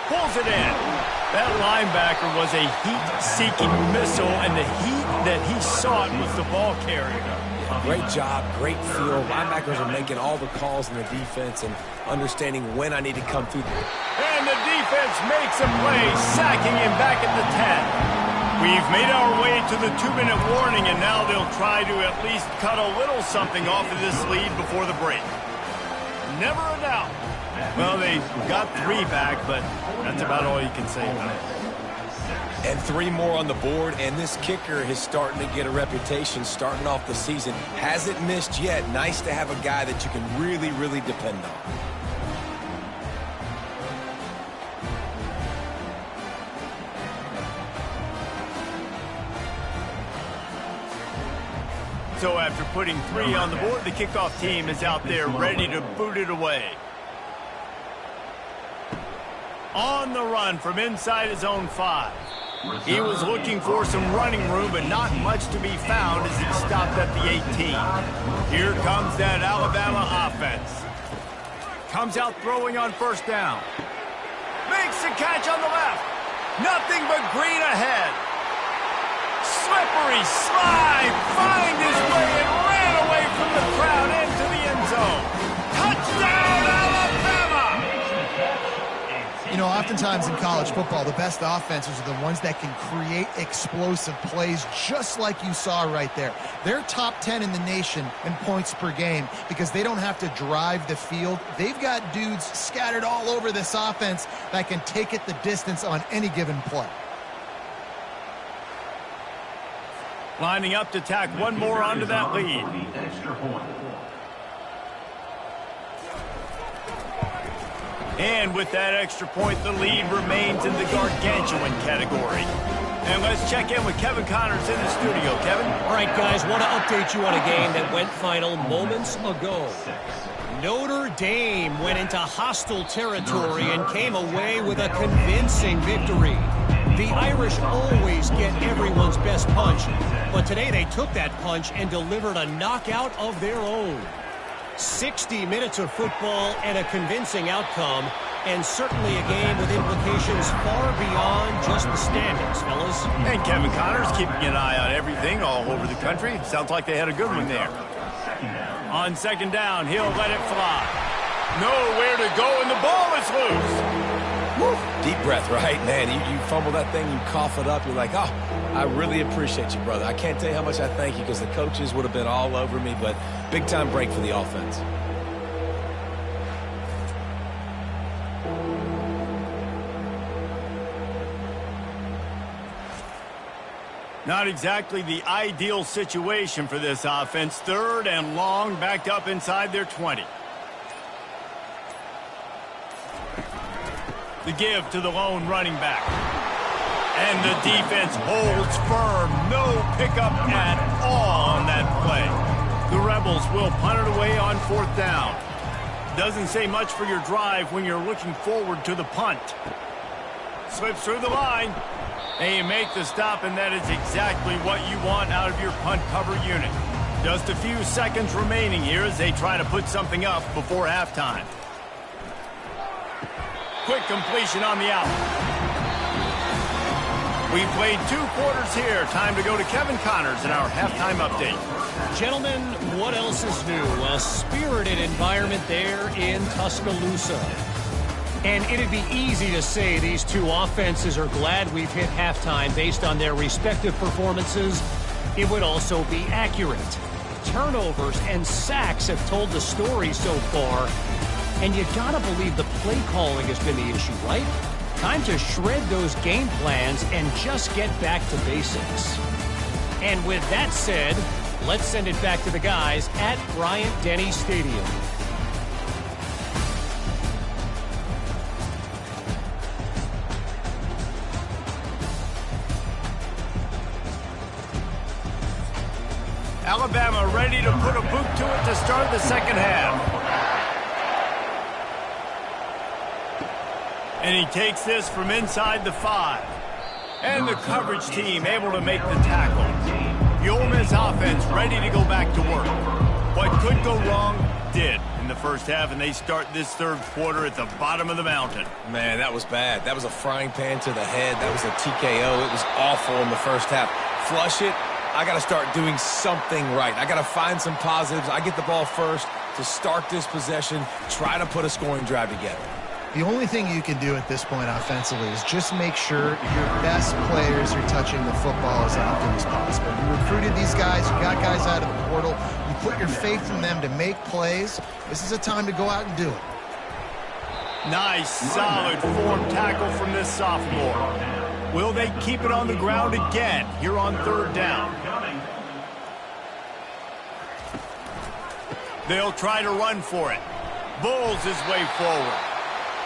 Pulls it in. That linebacker was a heat-seeking missile, and the heat that he sought was the ball carrier. Great job, great feel. Linebackers are making all the calls in the defense and understanding when I need to come through. And the defense makes a play, sacking him back at the 10. We've made our way to the 2-minute warning, and now they'll try to at least cut a little something off of this lead before the break. Never a doubt. Well, they got 3 back, but that's about all you can say about it. And 3 more on the board, and this kicker is starting to get a reputation starting off the season. Hasn't missed yet. Nice to have a guy that you can really, really depend on. So after putting 3 on the board, the kickoff team is out there ready to boot it away. On the run from inside his own 5. He was looking for some running room, but not much to be found as he stopped at the 18. Here comes that Alabama offense. Comes out throwing on first down. Makes the catch on the left. Nothing but green ahead. Slippery slide. Find his way and ran away from the crowd into the end zone. Touchdown, Alabama! You know, oftentimes in college football, the best offenses are the ones that can create explosive plays, just like you saw right there. They're top 10 in the nation in points per game because they don't have to drive the field. They've got dudes scattered all over this offense that can take it the distance on any given play. Lining up to tack one more onto that lead. And with that extra point, the lead remains in the gargantuan category. And let's check in with Kevin Connors in the studio. Kevin? All right, guys, want to update you on a game that went final moments ago. Notre Dame went into hostile territory and came away with a convincing victory. The Irish always get everyone's best punch, but today they took that punch and delivered a knockout of their own. 60 minutes of football and a convincing outcome, and certainly a game with implications far beyond just the standings, fellas. And Kevin Connors keeping an eye on everything all over the country. Sounds like they had a good one there. On second down, he'll let it fly. Nowhere to go, and the ball is loose. Woo. Deep breath, right? Man, you fumble that thing, you cough it up, you're like, oh, I really appreciate you, brother. I can't tell you how much I thank you because the coaches would have been all over me, but big-time break for the offense. Not exactly the ideal situation for this offense. Third and long, backed up inside their 20. The give to the lone running back. And the defense holds firm. No pickup at all on that play. The Rebels will punt it away on fourth down. Doesn't say much for your drive when you're looking forward to the punt. Slips through the line. And you make the stop, and that is exactly what you want out of your punt cover unit. Just a few seconds remaining here as they try to put something up before halftime. Quick completion on the out. We've played 2 quarters here. Time to go to Kevin Connors in our halftime update. Gentlemen, what else is new? A spirited environment there in Tuscaloosa. And it'd be easy to say these two offenses are glad we've hit halftime based on their respective performances. It would also be accurate. Turnovers and sacks have told the story so far. And you gotta believe the play calling has been the issue, right? Time to shred those game plans and just get back to basics. And with that said, let's send it back to the guys at Bryant-Denny Stadium. Alabama ready to put a boot to it to start the second half. And he takes this from inside the 5. And the coverage team able to make the tackle. The Ole Miss offense ready to go back to work. What could go wrong did in the first half, and they start this third quarter at the bottom of the mountain. Man, that was bad. That was a frying pan to the head. That was a TKO. It was awful in the first half. Flush it. I got to start doing something right. I got to find some positives. I get the ball first to start this possession, try to put a scoring drive together. The only thing you can do at this point offensively is just make sure your best players are touching the football as often as possible. You recruited these guys. You got guys out of the portal. You put your faith in them to make plays. This is a time to go out and do it. Nice, solid form tackle from this sophomore. Will they keep it on the ground again here on third down? They'll try to run for it. Bulls his way forward.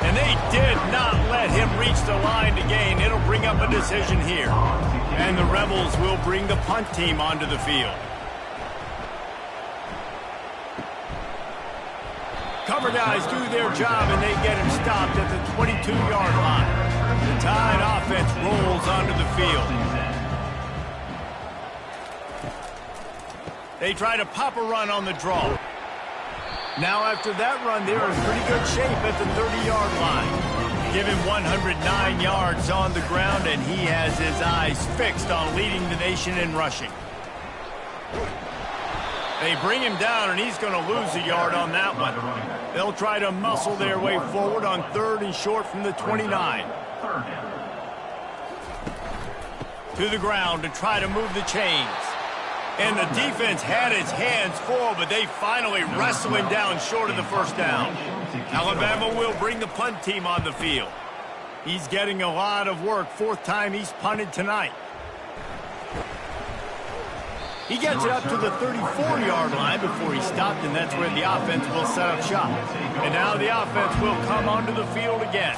And they did not let him reach the line to gain. It'll bring up a decision here. And the Rebels will bring the punt team onto the field. Cover guys do their job, and they get him stopped at the 22-yard line. The Tide offense rolls onto the field. They try to pop a run on the draw. Now after that run, they're in pretty good shape at the 30-yard line. Give him 109 yards on the ground, and he has his eyes fixed on leading the nation in rushing. They bring him down, and he's going to lose a yard on that one. They'll try to muscle their way forward on 3rd and short from the 29. To the ground to try to move the chains. And the defense had its hands full, but they finally wrestle him down short of the first down. Alabama will bring the punt team on the field. He's getting a lot of work. 4th time he's punted tonight. He gets it up to the 34-yard line before he stopped, and that's where the offense will set up shop. And now the offense will come onto the field again.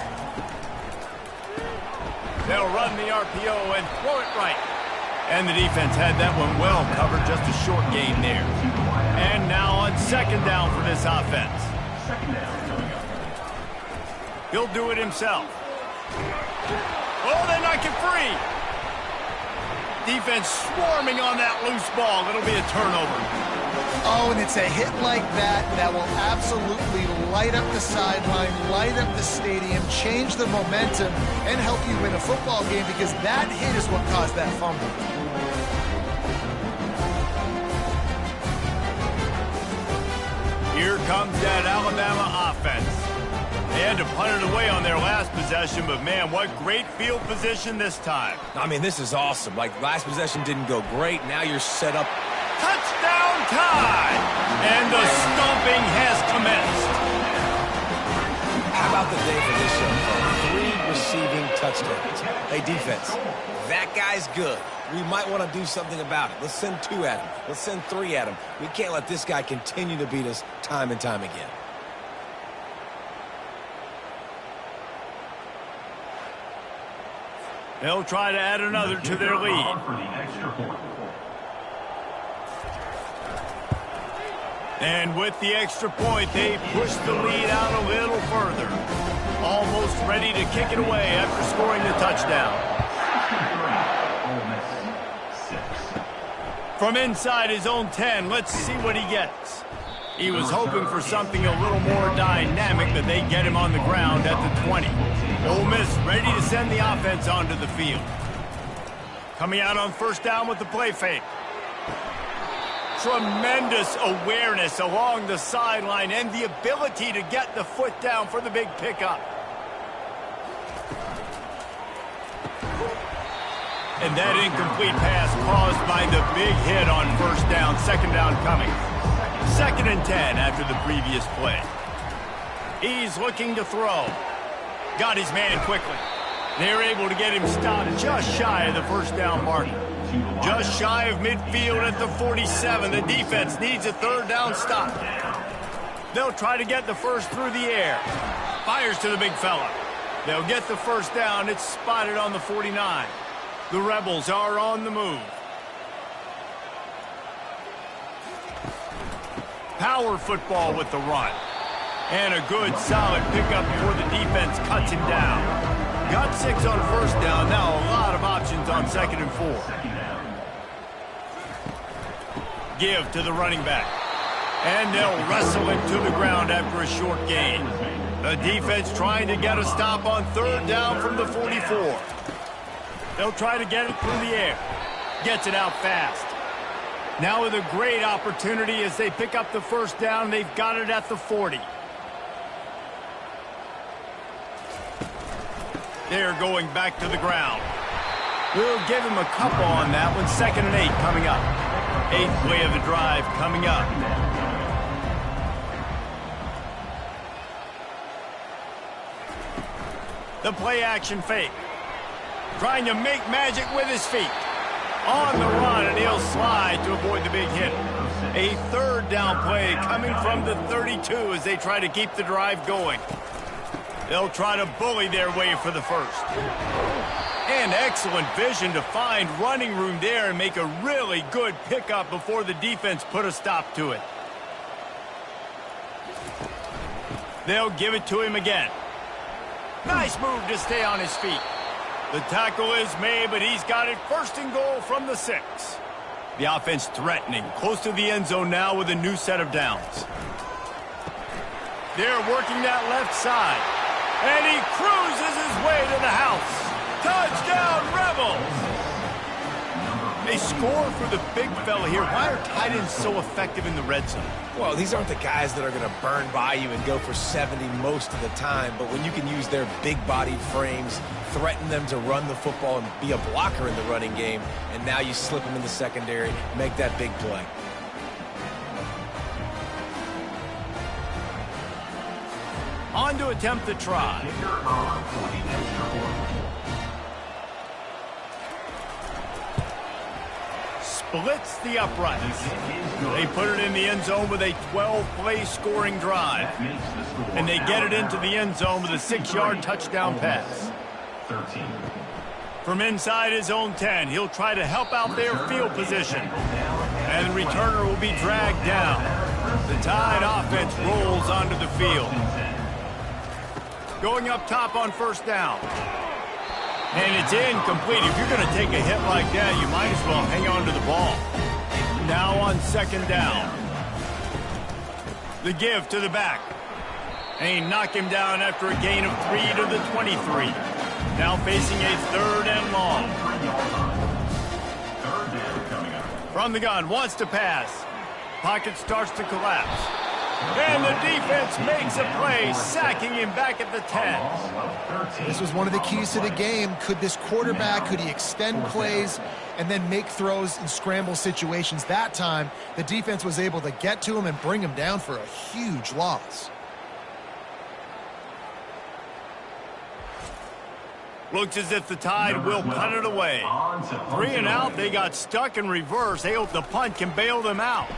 They'll run the RPO and throw it right. And the defense had that one well covered, just a short gain there. And now on 2nd down for this offense. He'll do it himself. Oh, they knock it free. Defense swarming on that loose ball. It'll be a turnover. Oh, and it's a hit like that that will absolutely light up the sideline, light up the stadium, change the momentum, and help you win a football game, because that hit is what caused that fumble. Here comes that Alabama offense. They had to punt it away on their last possession, but man, what great field position this time. I mean, this is awesome. Like, last possession didn't go great. Now you're set up. Touchdown Tide! And the stomping has commenced. How about the day for this young fella? 3 receiving touchdowns. Hey, defense, that guy's good. We might want to do something about it. Let's send 2 at him. Let's send 3 at him. We can't let this guy continue to beat us time and time again. They'll try to add another to their lead. And with the extra point, they push the lead out a little further. Almost ready to kick it away after scoring the touchdown. From inside his own 10, let's see what he gets. He was hoping for something a little more dynamic, but they get him on the ground at the 20. Ole Miss ready to send the offense onto the field. Coming out on 1st down with the play fake. Tremendous awareness along the sideline and the ability to get the foot down for the big pickup. And that incomplete pass caused by the big hit on 1st down. 2nd down coming. 2nd and 10 after the previous play. He's looking to throw. Got his man quickly. They're able to get him stopped just shy of the 1st down mark. Just shy of midfield at the 47. The defense needs a 3rd down stop. They'll try to get the first through the air. Fires to the big fella. They'll get the 1st down. It's spotted on the 49. The Rebels are on the move. Power football with the run. And a good, solid pickup before the defense cuts him down. Got 6 on 1st down. Now a lot of options on 2nd and 4. Give to the running back. And they'll wrestle him to the ground after a short gain. The defense trying to get a stop on 3rd down from the 44. They'll try to get it through the air. Gets it out fast. Now with a great opportunity as they pick up the 1st down. They've got it at the 40. They're going back to the ground. We'll give him a couple on that one. 2nd and 8 coming up. 8th play of the drive coming up. The play action fake. Trying to make magic with his feet. On the run, and he'll slide to avoid the big hit. A 3rd down play coming from the 32 as they try to keep the drive going. They'll try to bully their way for the 1st. And excellent vision to find running room there and make a really good pickup before the defense put a stop to it. They'll give it to him again. Nice move to stay on his feet. The tackle is made, but he's got it first and goal from the 6. The offense threatening, close to the end zone now with a new set of downs. They're working that left side. And he cruises his way to the house. Touchdown, Rebels! They score for the big fella here. Why are tight ends so effective in the red zone? Well, these aren't the guys that are going to burn by you and go for 70 most of the time, but when you can use their big-bodied frames, threaten them to run the football and be a blocker in the running game, and now you slip them in the secondary, make that big play. On to attempt the try. Splits the uprights. They put it in the end zone with a 12-play scoring drive. And they get it into the end zone with a 6-yard touchdown pass. From inside his own 10, he'll try to help out their field position. And the returner will be dragged down. The Tide offense rolls onto the field. Going up top on first down. And it's incomplete. If you're going to take a hit like that, you might as well hang on to the ball. Now on second down. The give to the back. And he knocked him down after a gain of 3 to the 23. Now facing a third and long. From the gun, wants to pass. Pocket starts to collapse. And the defense makes a play, sacking him back at the 10. This was one of the keys to the game. Could this quarterback, could he extend plays and then make throws in scramble situations? That time, the defense was able to get to him and bring him down for a huge loss. Looks as if the Tide will punt it away. 3 and out, they got stuck in reverse. They hope the punt can bail them out.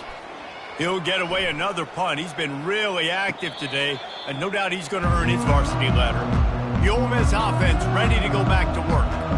He'll get away another punt. He's been really active today, and no doubt he's going to earn his varsity letter. The Ole Miss offense ready to go back to work.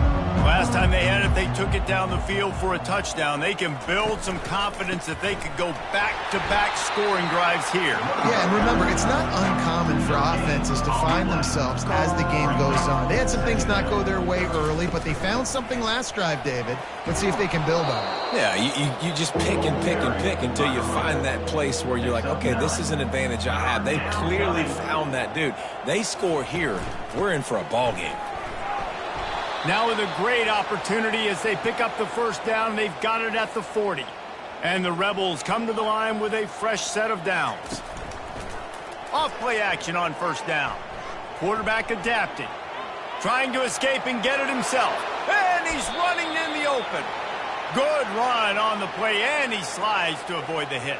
Last time they had it, they took it down the field for a touchdown. They can build some confidence that they could go back-to-back scoring drives here. Yeah, and remember, it's not uncommon for offenses to find themselves as the game goes on. They had some things not go their way early, but they found something last drive, David. Let's see if they can build on it. Yeah, you just pick and pick and pick until you find that place where you're like, okay, this is an advantage I have. They clearly found that dude. They score here. We're in for a ball game. Now with a great opportunity as they pick up the first down. They've got it at the 40. And the Rebels come to the line with a fresh set of downs. Off-play action on first down. Quarterback adapted. Trying to escape and get it himself. And he's running in the open. Good run on the play, and he slides to avoid the hit.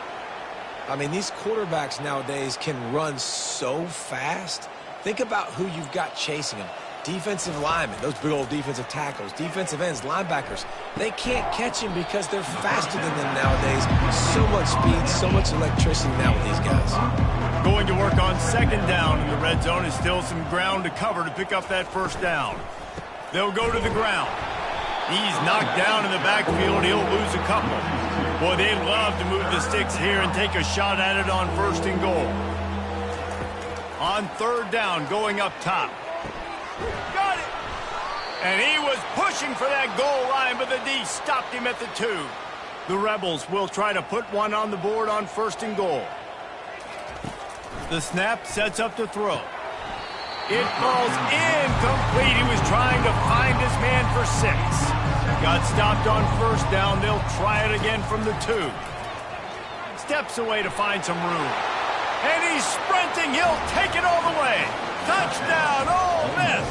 I mean, these quarterbacks nowadays can run so fast. Think about who you've got chasing them. Defensive linemen, those big old defensive tackles, defensive ends, linebackers. They can't catch him because they're faster than them nowadays. So much speed, so much electricity now with these guys. Going to work on second down in the red zone. Is still some ground to cover to pick up that first down. They'll go to the ground. He's knocked down in the backfield. He'll lose a couple. Boy, they love to move the sticks here and take a shot at it on first and goal. On third down, going up top. Got it! And he was pushing for that goal line, but the D stopped him at the 2. The Rebels will try to put one on the board on first and goal. The snap sets up to throw. It falls incomplete. He was trying to find his man for 6. Got stopped on first down. They'll try it again from the 2. Steps away to find some room. And he's sprinting. He'll take it all the way. Touchdown, Ole Miss.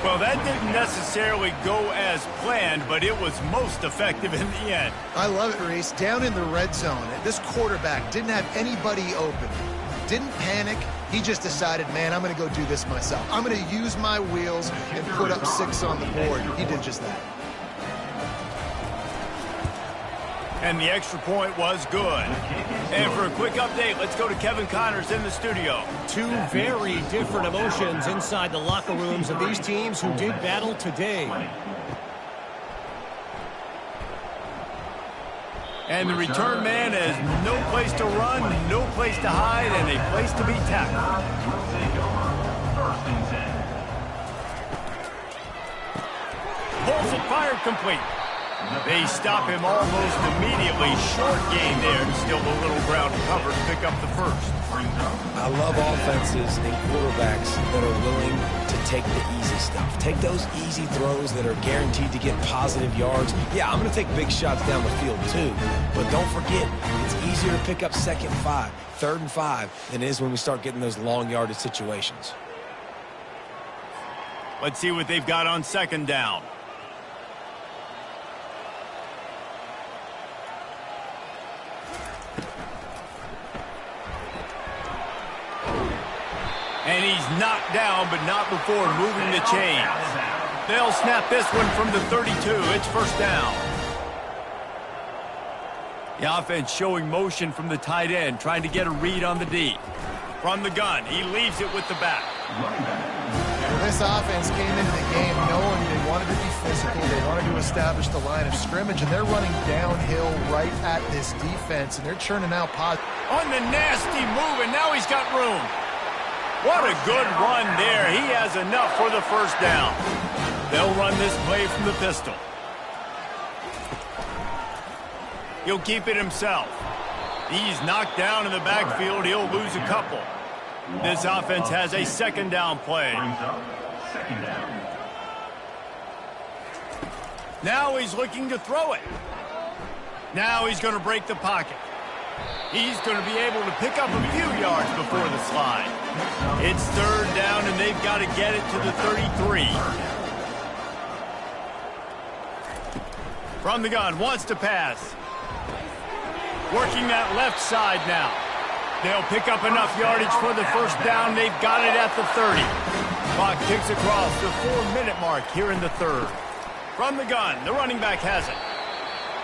Well, that didn't necessarily go as planned, but it was most effective in the end. I love it, Reese. Down in the red zone, this quarterback didn't have anybody open. Didn't panic. He just decided, man, I'm going to go do this myself. I'm going to use my wheels and put up 6 on the board. He did just that. And the extra point was good. And for a quick update, let's go to Kevin Connors in the studio. 2 very different emotions inside the locker rooms of these teams who did battle today. And the return man has no place to run, no place to hide, and a place to be tackled. Pulls it, fired complete. They stop him almost immediately. Short gain there, and still a little ground cover to pick up the first. I love offenses and quarterbacks that are willing to take the easy stuff. Take those easy throws that are guaranteed to get positive yards. Yeah, I'm going to take big shots down the field too. But don't forget, it's easier to pick up 2nd and 5, 3rd and 5 than it is when we start getting those long yardage situations. Let's see what they've got on 2nd down. And he's knocked down, but not before moving the chains. They'll snap this one from the 32. It's 1st down. The offense showing motion from the tight end, trying to get a read on the D. From the gun, he leaves it with the back. Well, this offense came into the game knowing they wanted to be physical. They wanted to establish the line of scrimmage, and they're running downhill right at this defense, and they're churning out positive. On the nasty move, and now he's got room. What a good run there. He has enough for the 1st down. They'll run this play from the pistol. He'll keep it himself. He's knocked down in the backfield. He'll lose a couple. This offense has a 2nd down play. Now he's looking to throw it. Now he's going to break the pocket. He's going to be able to pick up a few yards before the slide. It's 3rd down, and they've got to get it to the 33. From the gun, wants to pass. Working that left side now. They'll pick up enough yardage for the 1st down. They've got it at the 30. Clock ticks across the 4-minute mark here in the 3rd. From the gun, the running back has it.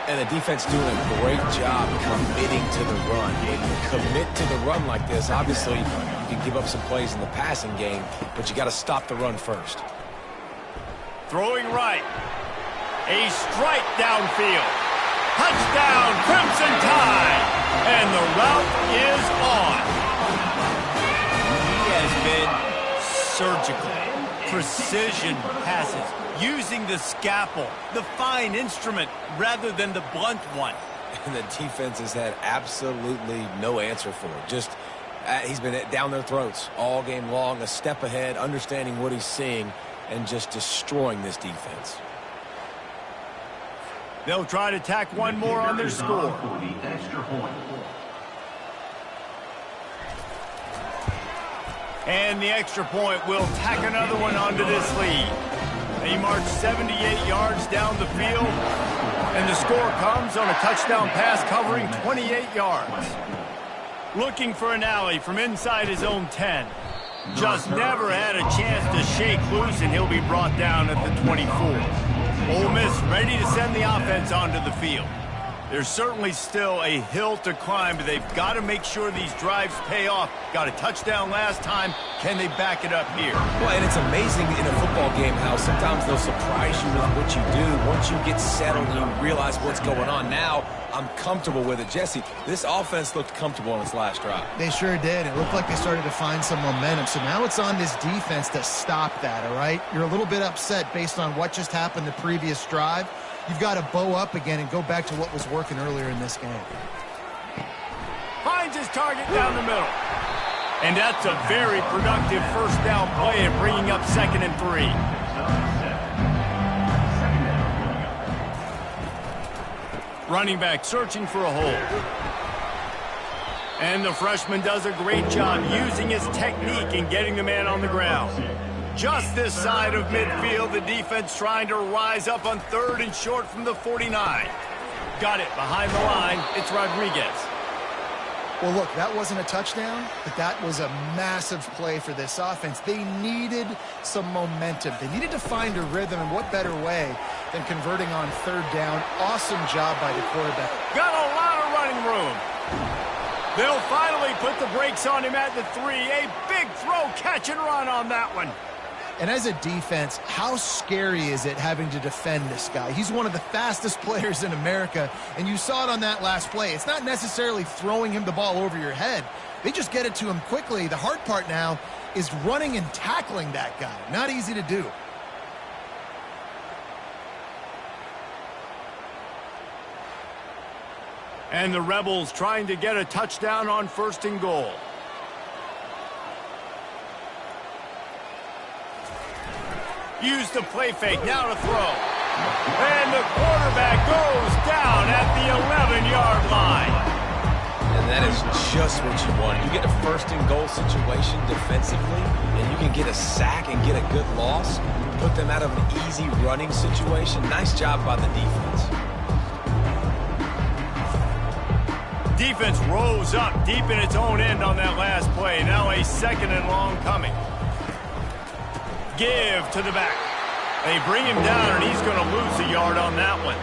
And the defense doing a great job committing to the run. When you commit to the run like this, obviously you can give up some plays in the passing game, but you got to stop the run first. Throwing right. A strike downfield. Touchdown, Crimson Tide. And the route is on. He has been surgical. Precision passes. Using the scalpel, the fine instrument, rather than the blunt one. And the defense has had absolutely no answer for it. Just, he's been down their throats all game long, a step ahead, understanding what he's seeing, and just destroying this defense. They'll try to tack one more on their score. And the extra point will tack another one onto this lead. He marched 78 yards down the field, and the score comes on a touchdown pass covering 28 yards. Looking for an alley from inside his own 10. Just never had a chance to shake loose, and he'll be brought down at the 24. Ole Miss ready to send the offense onto the field. There's certainly still a hill to climb, but they've got to make sure these drives pay off. Got a touchdown last time. Can they back it up here? Well, and it's amazing in a football game how sometimes they'll surprise you with what you do. Once you get settled and you realize what's going on, now I'm comfortable with it. Jesse, this offense looked comfortable on its last drive. They sure did. It looked like they started to find some momentum. So now it's on this defense to stop that, all right? You're a little bit upset based on what just happened the previous drive. You've got to bow up again and go back to what was working earlier in this game. Finds his target down the middle. And that's a very productive 1st down play and bringing up 2nd and 3. Running back searching for a hole. And the freshman does a great job using his technique and getting the man on the ground. Just this side of midfield, the defense trying to rise up on 3rd and short from the 49. Got it behind the line. It's Rodriguez. Well, look, that wasn't a touchdown, but that was a massive play for this offense. They needed some momentum. They needed to find a rhythm, and what better way than converting on 3rd down. Awesome job by the quarterback. Got a lot of running room. They'll finally put the brakes on him at the 3. A big throw, catch and run on that one. And as a defense, how scary is it having to defend this guy? He's one of the fastest players in America, and you saw it on that last play. It's not necessarily throwing him the ball over your head. They just get it to him quickly. The hard part now is running and tackling that guy. Not easy to do. And the Rebels trying to get a touchdown on 1st and goal. Use the play fake, now to throw. And the quarterback goes down at the 11-yard line. And that is just what you want. You get a 1st and goal situation defensively, and you can get a sack and get a good loss, put them out of an easy running situation. Nice job by the defense. Defense rose up deep in its own end on that last play. Now a 2nd and long coming. Give to the back. They bring him down, and he's going to lose a yard on that one.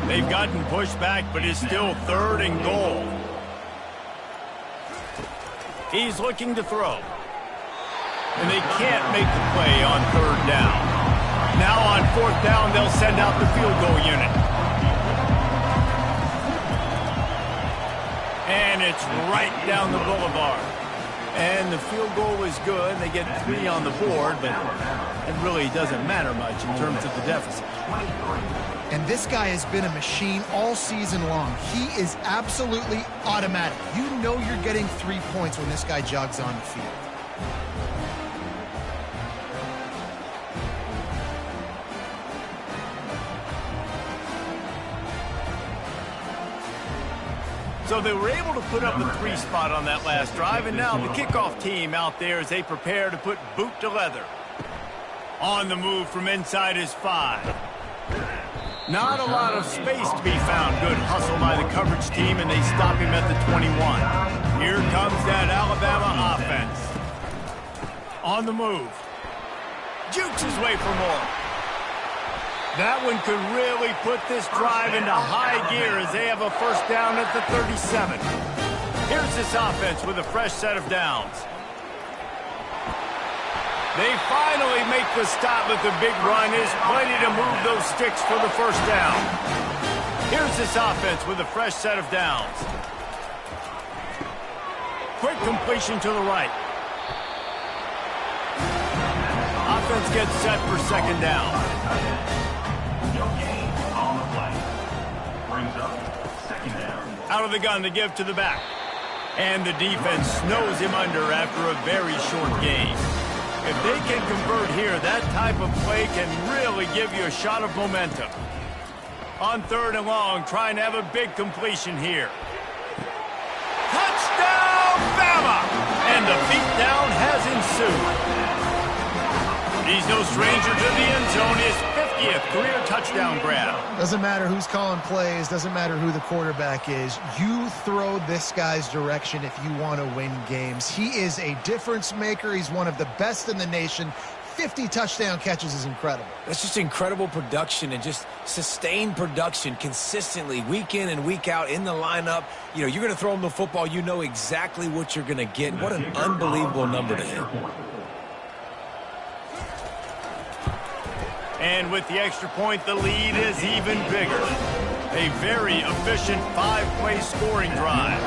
They've gotten pushed back, but it's still 3rd and goal. He's looking to throw. And they can't make the play on 3rd down. Now on 4th down, they'll send out the field goal unit. And it's right down the boulevard. And the field goal was good. They get 3 on the board, but it really doesn't matter much in terms of the deficit. And this guy has been a machine all season long. He is absolutely automatic. You know you're getting 3 points when this guy jogs on the field. So they were able to put up a 3 spot on that last drive, and now the kickoff team out there as they prepare to put boot to leather. On the move from inside his 5. Not a lot of space to be found. Good hustle by the coverage team, and they stop him at the 21. Here comes that Alabama offense. On the move. Jukes his way for more. That one could really put this drive into high gear as they have a 1st down at the 37. Here's this offense with a fresh set of downs. They finally make the stop, but the big run is plenty to move those sticks for the 1st down. Here's this offense with a fresh set of downs. Quick completion to the right. Offense gets set for 2nd down. Out of the gun to give to the back. And the defense snows him under after a very short game. If they can convert here, that type of play can really give you a shot of momentum. On 3rd and long, trying to have a big completion here. Touchdown, Bama! And the beatdown has ensued. He's no stranger to the end zone. His 50th career touchdown grab. Doesn't matter who's calling plays. Doesn't matter who the quarterback is. You throw this guy's direction if you want to win games. He is a difference maker. He's one of the best in the nation. 50 touchdown catches is incredible. That's just incredible production and just sustained production consistently week in and week out in the lineup. You know, you're going to throw him the football. You know exactly what you're going to get. What an unbelievable number to hit. And with the extra point, the lead is even bigger. A very efficient 5-play scoring drive.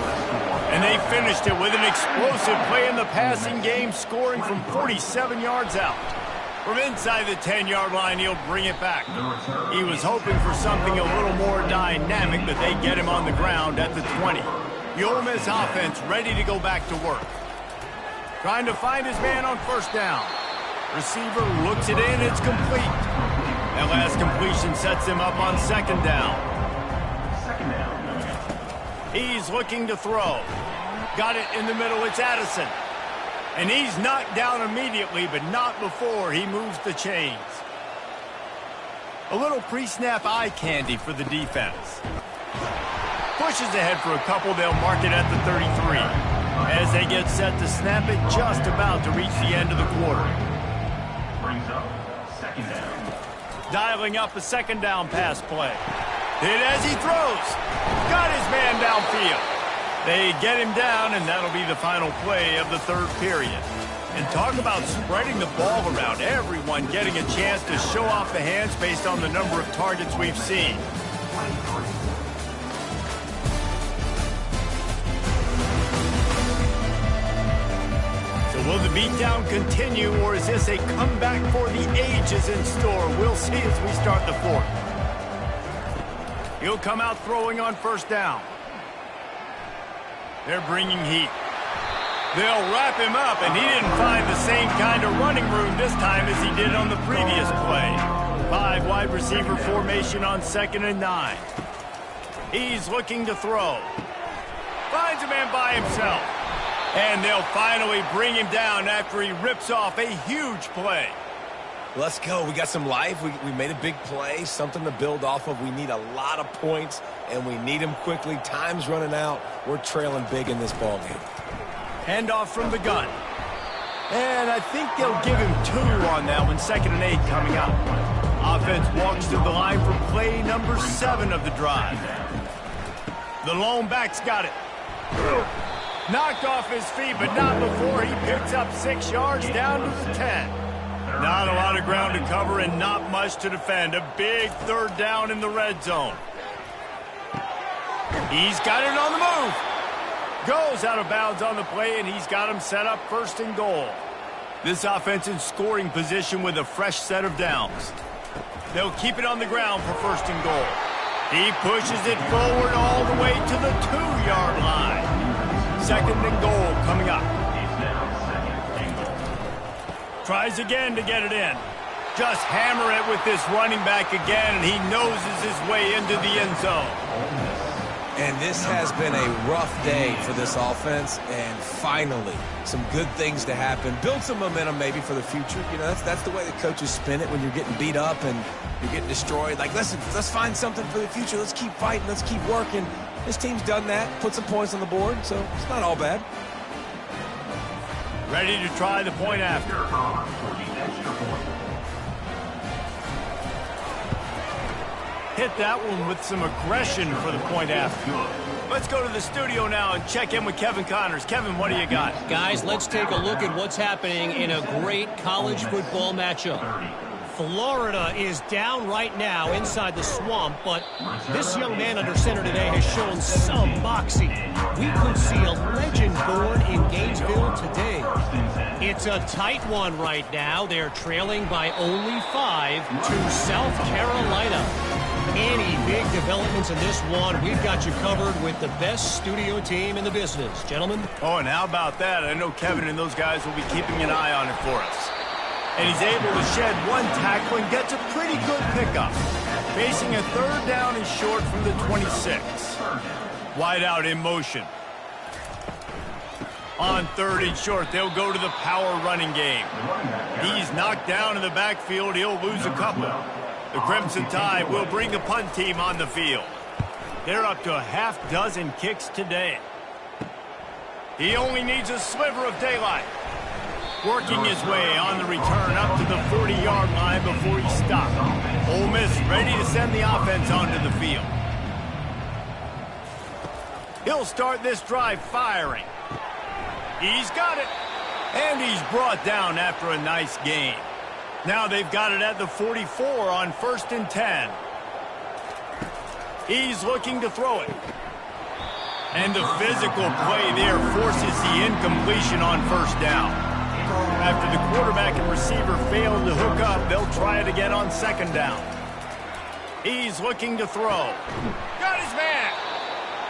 And they finished it with an explosive play in the passing game, scoring from 47 yards out. From inside the 10-yard line, he'll bring it back. He was hoping for something a little more dynamic, but they get him on the ground at the 20. The Ole Miss offense ready to go back to work. Trying to find his man on 1st down. Receiver looks it in, it's complete. That last completion sets him up on 2nd down. He's looking to throw. Got it in the middle, it's Addison. And he's knocked down immediately, but not before he moves the chains. A little pre-snap eye candy for the defense. Pushes ahead for a couple, they'll mark it at the 33. As they get set to snap it, just about to reach the end of the quarter. Brings up 2nd down. Dialing up a 2nd down pass play. Hit as he throws. Got his man downfield. They get him down, and that'll be the final play of the 3rd period. And talk about spreading the ball around. Everyone getting a chance to show off the hands based on the number of targets we've seen. Will the beatdown continue, or is this a comeback for the ages in store? We'll see as we start the fourth. He'll come out throwing on first down. They're bringing heat. They'll wrap him up, and he didn't find the same kind of running room this time as he did on the previous play. 5 wide receiver formation on 2nd and 9. He's looking to throw. Finds a man by himself. And they'll finally bring him down after he rips off a huge play. Let's go. We got some life. We made a big play, something to build off of. We need a lot of points, and we need them quickly. Time's running out. We're trailing big in this ballgame. Handoff from the gun. And I think they'll give him 2 on that one. 2nd and 8 coming up. Offense walks to the line for play number 7 of the drive. The lone back's got it. Knocked off his feet, but not before he picks up 6 yards down to the 10. Not a lot of ground to cover and not much to defend. A big 3rd down in the red zone. He's got it on the move. Goes out of bounds on the play, and he's got him set up 1st and goal. This offense in scoring position with a fresh set of downs. They'll keep it on the ground for 1st and goal. He pushes it forward all the way to the 2-yard line. 2nd and goal coming up. Tries again to get it in. Just hammer it with this running back again, and he noses his way into the end zone. And this has been a rough day for this offense, and finally, some good things to happen. Build some momentum maybe for the future. You know, that's the way the coaches spin it when you're getting beat up and you're getting destroyed. Like, listen, let's find something for the future. Let's keep fighting. Let's keep working. This team's done that, put some points on the board, so it's not all bad. Ready to try the point after. Hit that one with some aggression for the point after. Let's go to the studio now and check in with Kevin Connors. Kevin, what do you got? Guys, let's take a look at what's happening in a great college football matchup. Florida is down right now inside the swamp, but this young man under center today has shown some moxie. We could see a legend born in Gainesville today. It's a tight one right now. They're trailing by only 5 to South Carolina. Any big developments in this one, we've got you covered with the best studio team in the business. Gentlemen? Oh, and how about that? I know Kevin and those guys will be keeping an eye on it for us. And he's able to shed 1 tackle and gets a pretty good pickup. Facing a 3rd down and short from the 26. Wide out in motion. On 3rd and short, they'll go to the power running game. He's knocked down in the backfield. He'll lose a couple. The Crimson Tide will bring the punt team on the field. They're up to a half-dozen kicks today. He only needs a sliver of daylight. Working his way on the return up to the 40-yard line before he stopped. Ole Miss ready to send the offense onto the field. He'll start this drive firing. He's got it. And he's brought down after a nice gain. Now they've got it at the 44 on 1st and 10. He's looking to throw it. And the physical play there forces the incompletion on 1st down. After the quarterback and receiver failed to hook up, they'll try it again on 2nd down. He's looking to throw. Got his man.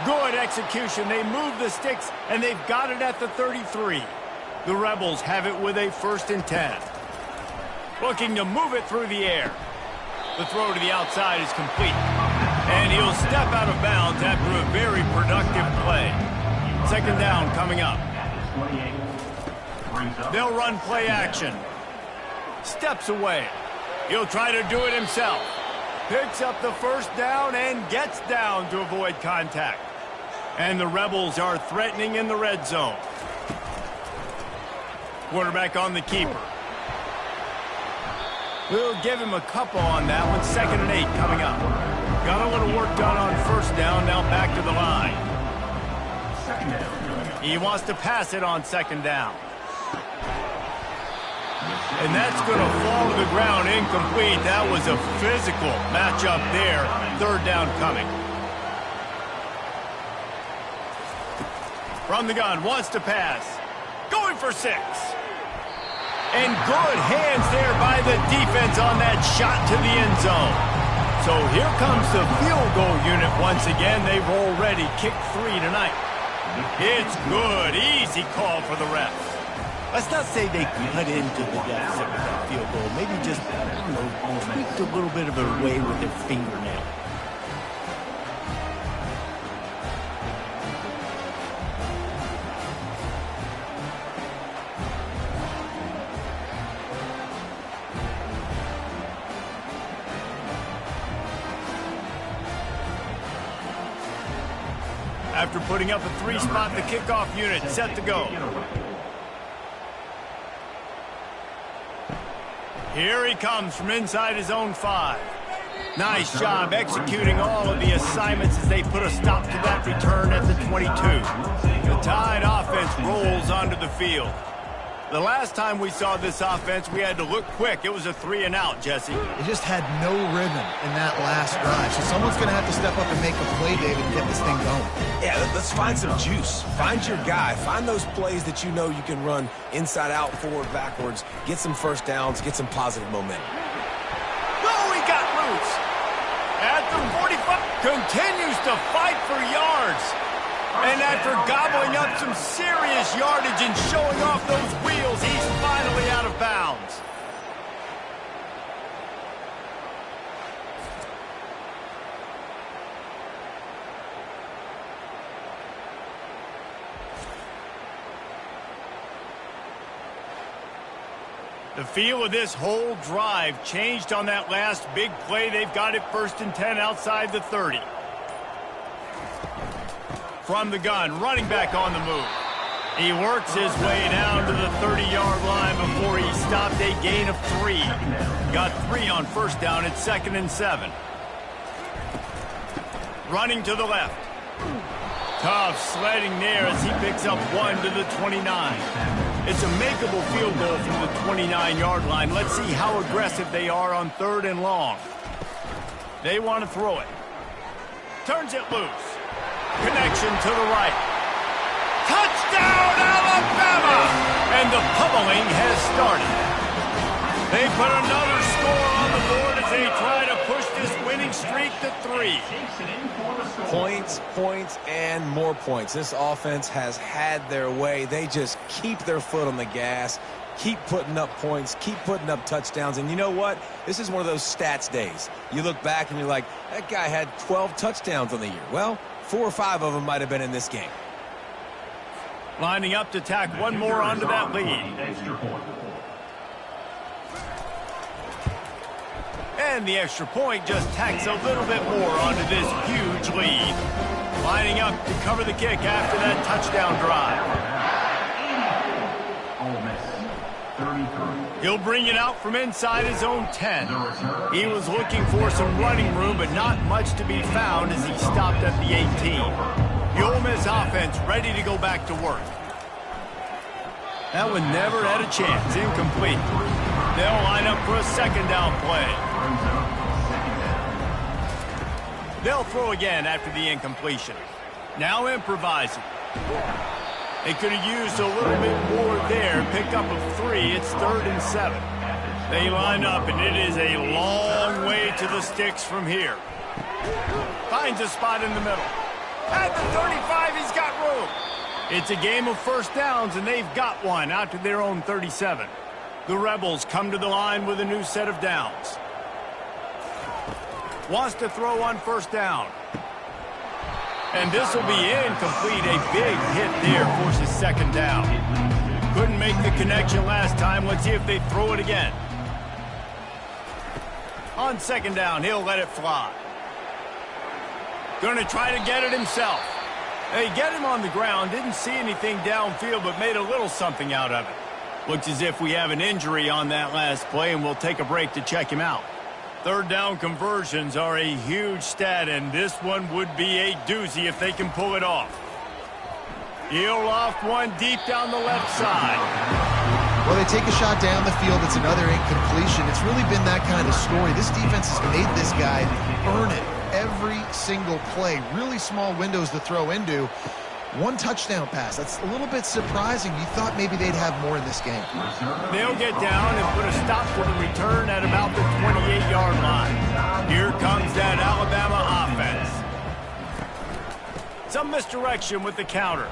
Good execution. They move the sticks, and they've got it at the 33. The Rebels have it with a 1st and 10. Looking to move it through the air. The throw to the outside is complete. And he'll step out of bounds after a very productive play. 2nd down coming up. They'll run play action. Steps away. He'll try to do it himself. Picks up the 1st down and gets down to avoid contact. And the Rebels are threatening in the red zone. Quarterback on the keeper. We'll give him a couple on that one. 2nd and 8 coming up. Got a little work done on 1st down. Now back to the line. He wants to pass it on 2nd down. And that's going to fall to the ground incomplete. That was a physical matchup there. Third down coming. From the gun, wants to pass. Going for 6. And good hands there by the defense on that shot to the end zone. So here comes the field goal unit once again. They've already kicked 3 tonight. It's good. Easy call for the refs. Let's not say they cut into the deficit with that field goal. Maybe just, I don't know, tweaked a little bit of their way with their fingernail. After putting up a 3-spot, the kickoff unit set to go. Here he comes from inside his own 5. Nice job executing all of the assignments as they put a stop to that return at the 22. The Tide offense rolls onto the field. The last time we saw this offense, we had to look quick. It was a 3-and-out, Jesse. They just had no rhythm in that last drive. So someone's going to have to step up and make a play, David, and get this thing going. Yeah, let's find some juice. Find your guy. Find those plays that you know you can run inside out, forward, backwards. Get some first downs. Get some positive momentum. Oh, he got loose. At the 45, continues to fight for yards. And after gobbling up some serious yardage and showing off those wheels, he's finally out of bounds. The feel of this whole drive changed on that last big play. They've got it 1st and 10 outside the 30. From the gun, running back on the move. He works his way down to the 30-yard line before he stopped a gain of 3. Got 3 on first down at 2nd and 7. Running to the left. Tough sledding there as he picks up 1 to the 29. It's a makeable field goal from the 29-yard line. Let's see how aggressive they are on 3rd and long. They want to throw it. Turns it loose. Connection to the right. Touchdown, Alabama! And the pummeling has started. They put another score on the board as they try to push this winning streak to 3. Points, points, and more points. This offense has had their way. They just keep their foot on the gas, keep putting up points, keep putting up touchdowns. And you know what? This is one of those stats days. You look back and you're like, that guy had 12 touchdowns on the year. Well, 4 or 5 of them might have been in this game. Lining up to tack one more onto that lead. And the extra point just tacks a little bit more onto this huge lead. Lining up to cover the kick after that touchdown drive. He'll bring it out from inside his own 10. He was looking for some running room, but not much to be found as he stopped at the 18. The Ole Miss offense ready to go back to work. That one never had a chance. Incomplete. They'll line up for a 2nd down play. They'll throw again after the incompletion. Now improvising. They could have used a little bit more there. Pickup of 3. It's 3rd and 7. They line up, and it is a long way to the sticks from here. Finds a spot in the middle. At the 35, he's got room. It's a game of first downs, and they've got one out to their own 37. The Rebels come to the line with a new set of downs. Wants to throw on first down. And this will be incomplete. A big hit there forces 2nd down. Couldn't make the connection last time. Let's see if they throw it again. On 2nd down, he'll let it fly. Going to try to get it himself. They get him on the ground. Didn't see anything downfield, but made a little something out of it. Looks as if we have an injury on that last play, and we'll take a break to check him out. 3rd down conversions are a huge stat, and this one would be a doozy if they can pull it off. He'll loft one deep down the left side. Well, they take a shot down the field. It's another incompletion. It's really been that kind of story. This defense has made this guy earn it every single play. Really small windows to throw into. One touchdown pass. That's a little bit surprising. You thought maybe they'd have more in this game. They'll get down and put a stop to the return at about the 28-yard line. Here comes that Alabama offense. Some misdirection with the counter.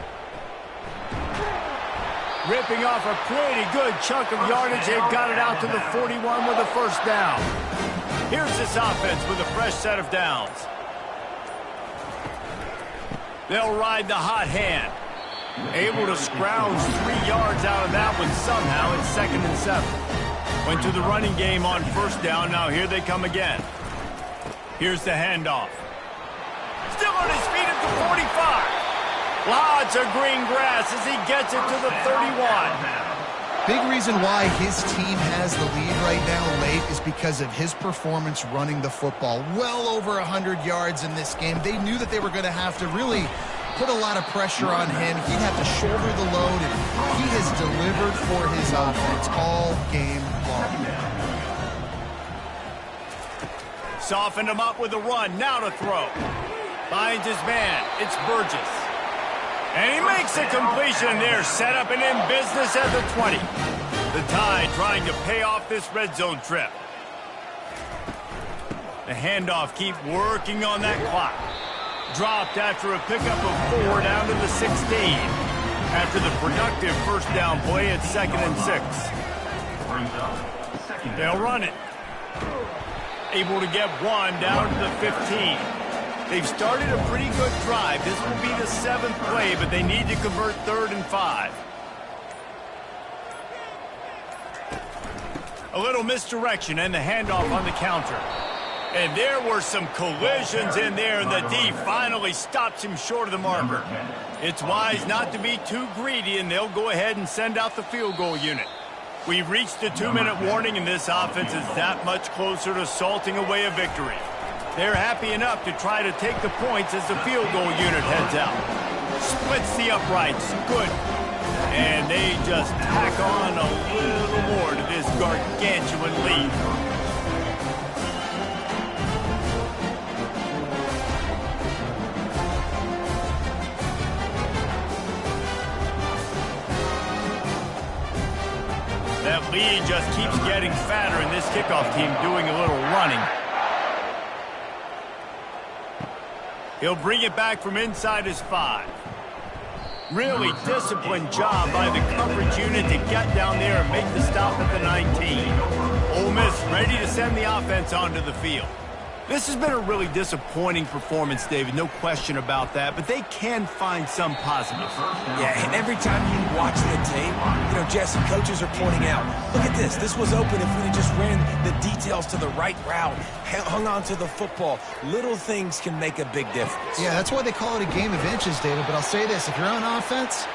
Ripping off a pretty good chunk of yardage. They've got it out to the 41 with a first down. Here's this offense with a fresh set of downs. They'll ride the hot hand. Able to scrounge 3 yards out of that one somehow. It's 2nd and 7. Went to the running game on first down. Now here they come again. Here's the handoff. Still on his feet at the 45. Lots of green grass as he gets it to the 31. Big reason why his team has the lead right now late is because of his performance running the football. Well over 100 yards in this game. They knew that they were going to have to really put a lot of pressure on him. He'd have to shoulder the load, and he has delivered for his offense all game long. Softened him up with a run. Now to throw. Finds his man. It's Burgess. And he makes a completion there. Set up and in business at the 20. The Tide trying to pay off this red zone trip. The handoff keep working on that clock. Dropped after a pickup of 4 down to the 16. After the productive first down play at 2nd and 6. They'll run it. Able to get 1 down to the 15. They've started a pretty good drive. This will be the 7th play, but they need to convert 3rd and 5. A little misdirection and the handoff on the counter. And there were some collisions in there, and the D finally stops him short of the marker. It's wise not to be too greedy, and they'll go ahead and send out the field goal unit. We've reached the 2-minute warning, and this offense is that much closer to salting away a victory. They're happy enough to try to take the points as the field goal unit heads out. Splits the uprights. Good. And they just tack on a little more to this gargantuan lead. That lead just keeps getting fatter, and this kickoff team doing a little running. He'll bring it back from inside his 5. Really disciplined job by the coverage unit to get down there and make the stop at the 19. Ole Miss ready to send the offense onto the field. This has been a really disappointing performance, David, no question about that, but they can find some positives. Yeah, and every time you watch the tape, Jesse, coaches are pointing out, look at this. This was open if we just ran the details to the right route, hung on to the football. Little things can make a big difference. Yeah, that's why they call it a game of inches, David, but I'll say this. If you're on offense,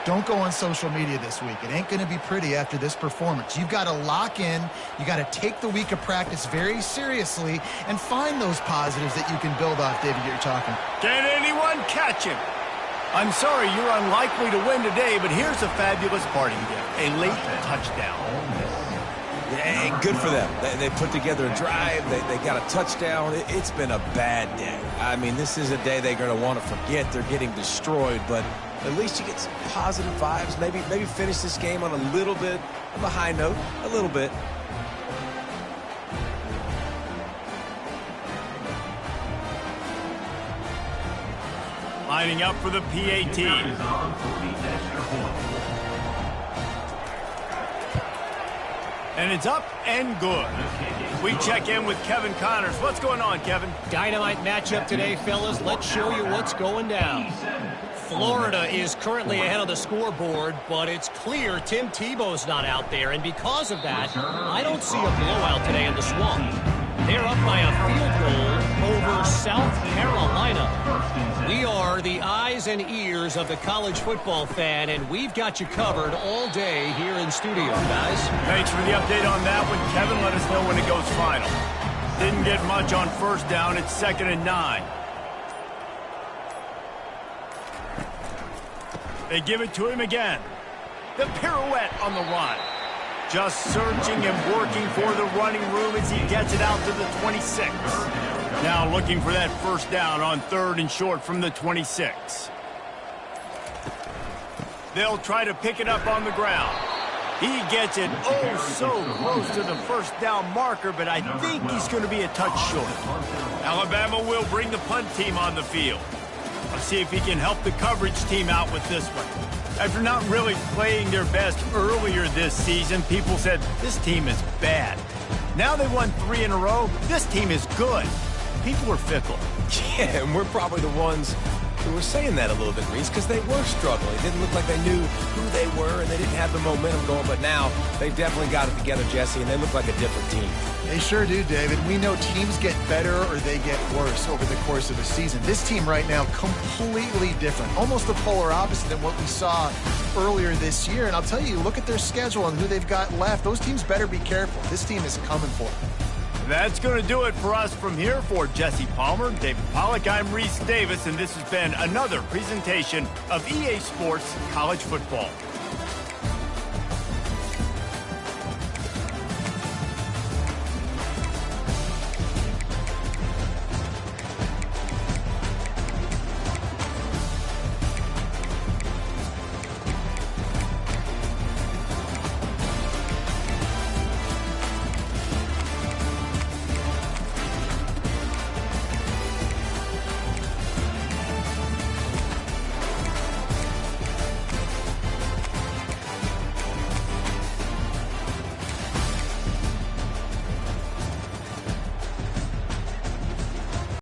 don't go on social media this week. It ain't going to be pretty after this performance. You've got to lock in. You got to take the week of practice very seriously and find those positives that you can build off, David, you're talking. Can anyone catch him? I'm sorry you're unlikely to win today, but here's a fabulous parting gift. A late touchdown. Yeah, good for them. They put together a drive. They got a touchdown. It's been a bad day. I mean, this is a day they're going to want to forget. They're getting destroyed, but at least you get some positive vibes. Maybe finish this game on a little bit of a high note. A little bit. Lining up for the PAT. And it's up and good. We check in with Kevin Connors. What's going on, Kevin? Dynamite matchup today, fellas. Let's show you what's going down. Florida is currently ahead of the scoreboard, but it's clear Tim Tebow's not out there, and because of that, I don't see a blowout today in the Swamp. They're up by a field goal over South Carolina. We are the eyes and ears of the college football fan, and we've got you covered all day here in studio, guys. Thanks for the update on that one, Kevin. Let us know when it goes final. Didn't get much on first down. It's 2nd and 9. They give it to him again. The pirouette on the run. Just searching and working for the running room as he gets it out to the 26. Now looking for that first down on 3rd and short from the 26. They'll try to pick it up on the ground. He gets it so close to the first down marker, but I think he's going to be a touch short. Alabama will bring the punt team on the field. Let's see if he can help the coverage team out with this one. After not really playing their best earlier this season, people said, this team is bad. Now they won 3 in a row. This team is good. People are fickle. Yeah, and we're probably the ones who were saying that a little bit, Reese, because they were struggling. It didn't look like they knew who they were, and they didn't have the momentum going. But now they've definitely got it together, Jesse, and they look like a different team. They sure do, David. We know teams get better or they get worse over the course of a season. This team right now, completely different. Almost the polar opposite than what we saw earlier this year. And I'll tell you, look at their schedule and who they've got left. Those teams better be careful. This team is coming for them. That's going to do it for us from here. For Jesse Palmer, David Pollack, I'm Reese Davis, and this has been another presentation of EA Sports College Football.